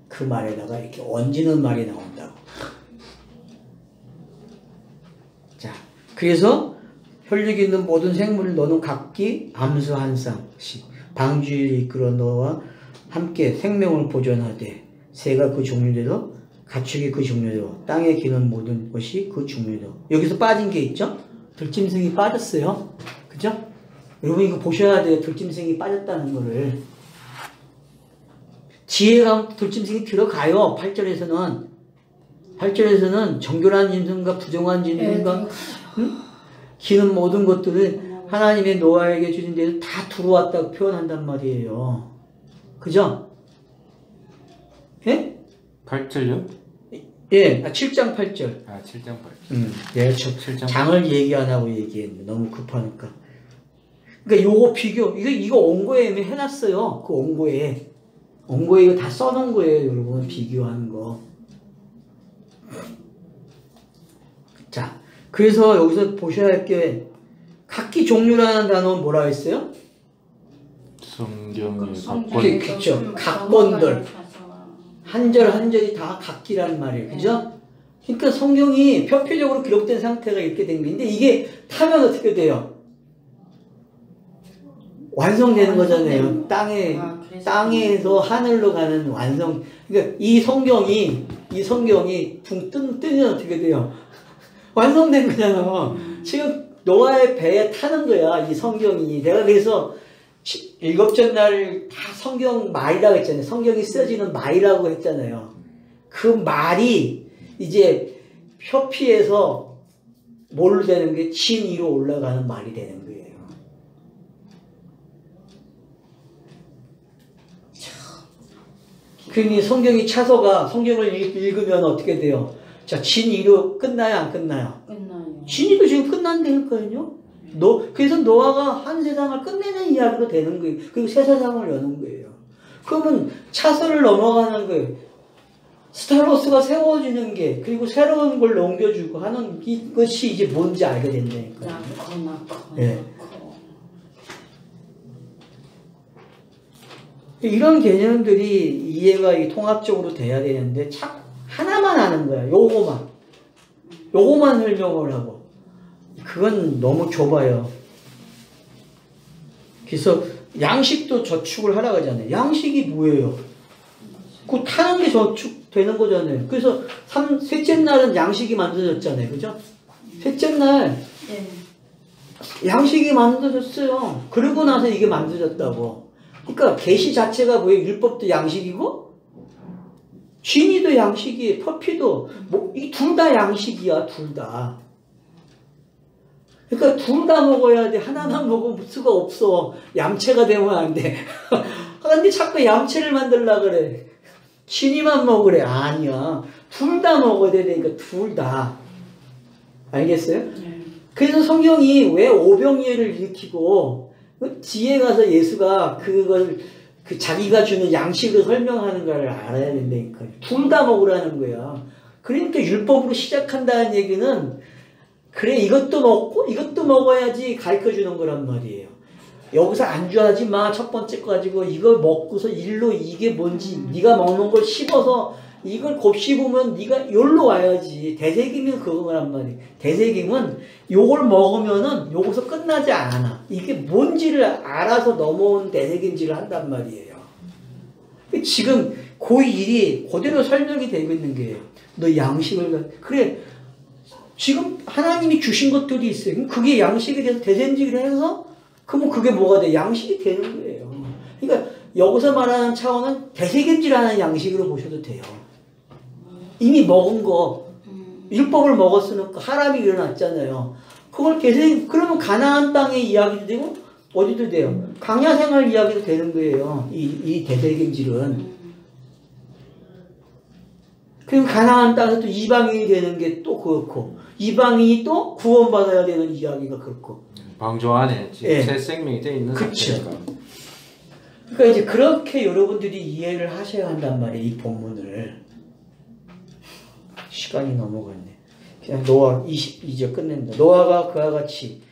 그 말에다가 이렇게 얹는 말이 나온다고. 자, 그래서 혈육이 있는 모든 생물을 너는 각기 암수 한 쌍씩 방주를 이끌어 너와 함께 생명을 보존하되 새가 그 종류대로 가축이 그 종류대로 땅에 기는 모든 것이 그 종류대로. 여기서 빠진 게 있죠? 들짐승이 빠졌어요. 그죠? 여러분 이거 보셔야 돼요. 들짐승이 빠졌다는 거를. 뒤에 가면 들짐승이 들어가요. 8절에서는 정결한 짐승과 부정한 짐승과 기는 모든 것들을 하나님의 노아에게 주신 데서 다 들어왔다고 표현한단 말이에요. 그죠? 예? 8절요? 예, 7장 8절. 아, 7장 8절. 내가 장을 얘기 안 하고 얘기했는데 너무 급하니까. 그러니까 요거 비교, 이거 온고에 해놨어요. 그 온고에 이거 다 써놓은 거예요, 여러분. 비교하는 거. 자, 그래서 여기서 보셔야 할 게 각기 종류라는 단어는 뭐라 했어요? 성경의 그게 그쵸. 각본들. 한 절 한 절이 다 각기란 말이에요. 그죠? 그러니까 성경이 표표적으로 기록된 상태가 이렇게 된 게 있는데 이게 타면 어떻게 돼요? 완성되는 거잖아요. 땅에서 하늘로 가는 완성. 그러니까 이 성경이 붕 뜨면 어떻게 돼요? 완성된 거잖아. 지금 노아의 배에 타는 거야, 이 성경이. 내가 그래서 일곱째 날 다 성경 말이라고 했잖아요. 성경이 쓰여지는 말이라고 했잖아요. 그 말이 이제 표피에서 뭘로 되는 게 진 위로 올라가는 말이 되는 거예요. 그러니 성경이 차서가 성경을 읽으면 어떻게 돼요? 자, 진 위로 끝나요, 안 끝나요? 끝나요. 진위도 지금 끝난다니까요. 그래서 노아가 한 세상을 끝내는 이야기로 되는 거예요. 그리고 새 세상을 여는 거예요. 그러면 차선을 넘어가는 거예요. 스타로스가 세워지는 게, 그리고 새로운 걸 넘겨주고 하는 이것이 이제 뭔지 알게 된다니까요. 예. 이런 개념들이 이해가 통합적으로 돼야 되는데, 자꾸 하나만 하는 거야. 요거만 설명을 하고. 그건 너무 좁아요. 그래서 양식도 저축을 하라고 하잖아요. 양식이 뭐예요? 그 타는 게 저축되는 거잖아요. 그래서 셋째 날은 양식이 만들어졌잖아요. 그죠? 셋째 날 양식이 만들어졌어요. 그러고 나서 이게 만들어졌다고. 그러니까 계시 자체가 뭐예요? 율법도 양식이고 진이도 양식이에요. 퍼피도 이 둘 다 양식이야. 둘 다. 그러니까 둘 다 먹어야 돼. 하나만 먹을 수가 없어. 얌체가 되면 안 돼. 근데 자꾸 얌체를 만들려고 그래. 진이만 먹으래. 아니야. 둘 다 먹어야 되니까 둘 다. 알겠어요? 그래서 성경이 왜 오병이어를 일으키고 뒤에 가서 예수가 그걸 자기가 주는 양식을 설명하는 걸 알아야 된다니까. 둘 다 먹으라는 거야. 그러니까 율법으로 시작한다는 얘기는 그래 이것도 먹고 이것도 먹어야지 가르쳐주는 거란 말이에요. 여기서 안주하지 마. 첫 번째 거 가지고 이걸 먹고서 일로 이게 뭔지 네가 먹는 걸 씹어서 이걸 곱씹으면 네가 여기로 와야지. 대세김이 그거란 말이에요. 대세김은 요걸 먹으면은 요거서 끝나지 않아. 이게 뭔지를 알아서 넘어온 대세김질을 한단 말이에요. 지금 그 일이 그대로 설명이 되고 있는 거예요. 너 양식을 그래 지금 하나님이 주신 것들이 있어요. 그럼 그게 양식에 대해서 대세김질을 해서 그러면 그게 뭐가 돼? 양식이 되는 거예요. 그러니까 여기서 말하는 차원은 대세김질하는 양식으로 보셔도 돼요. 이미 먹은 거 율법을 먹었으니까 하람이 일어났잖아요. 그걸 그러면 가나안 땅의 이야기도 되고 어디도 돼요. 광야 생활 이야기도 되는 거예요. 이 대세김질은. 그리고 가나안 땅에서 또 이방인이 되는 게 또 그렇고 이방인이 또 구원받아야 되는 이야기가 그렇고. 방주 안에 지금 예. 새 생명이 되어 있는 상태니까. 그러니까 이제 그렇게 여러분들이 이해를 하셔야 한단 말이에요. 이 본문을. 시간이 넘어갔네. 그냥 노아 22절 끝낸다. 노아가 그와 같이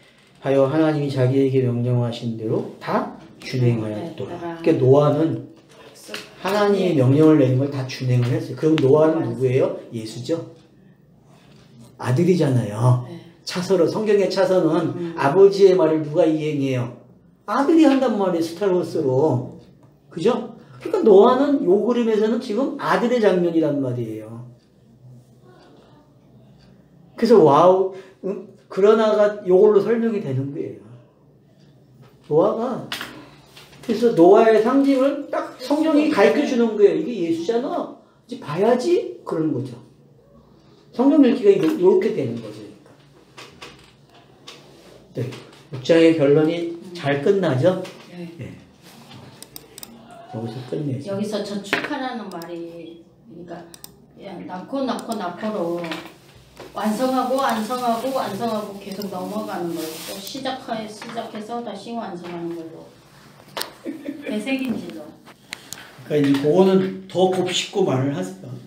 하여 하나님이 자기에게 명령하신 대로 다 준행하였더라. 그러니까 노아는 하나님이 명령을 내린 걸 다 준행을 했어요. 그럼 노아는 누구예요? 예수죠. 아들이잖아요. 차서로 성경의 차서는 아버지의 말을 누가 이행해요? 아들이 한단 말이에요. 스타로스로. 그죠? 그러니까 노아는 요 그림에서는 지금 아들의 장면이란 말이에요. 그래서 와우 그러나가 요걸로 설명이 되는 거예요. 노아가 그래서 노아의 상징을 딱 성경이 가르쳐 주는 거예요. 이게 예수잖아. 이제 봐야지 그런 거죠. 성경 읽기가 이렇게 되는 거죠. 네. 6장의 결론이 잘 끝나죠? 네. 여기서 끝내죠. 여기서 저축하라는 말이 그러니까 낳고로 완성하고 계속 넘어가는 거예요. 또 시작해서 다시 완성하는 걸로. 대세김질로. 그러니까 그거는 더 곱씹고 말을 하세요.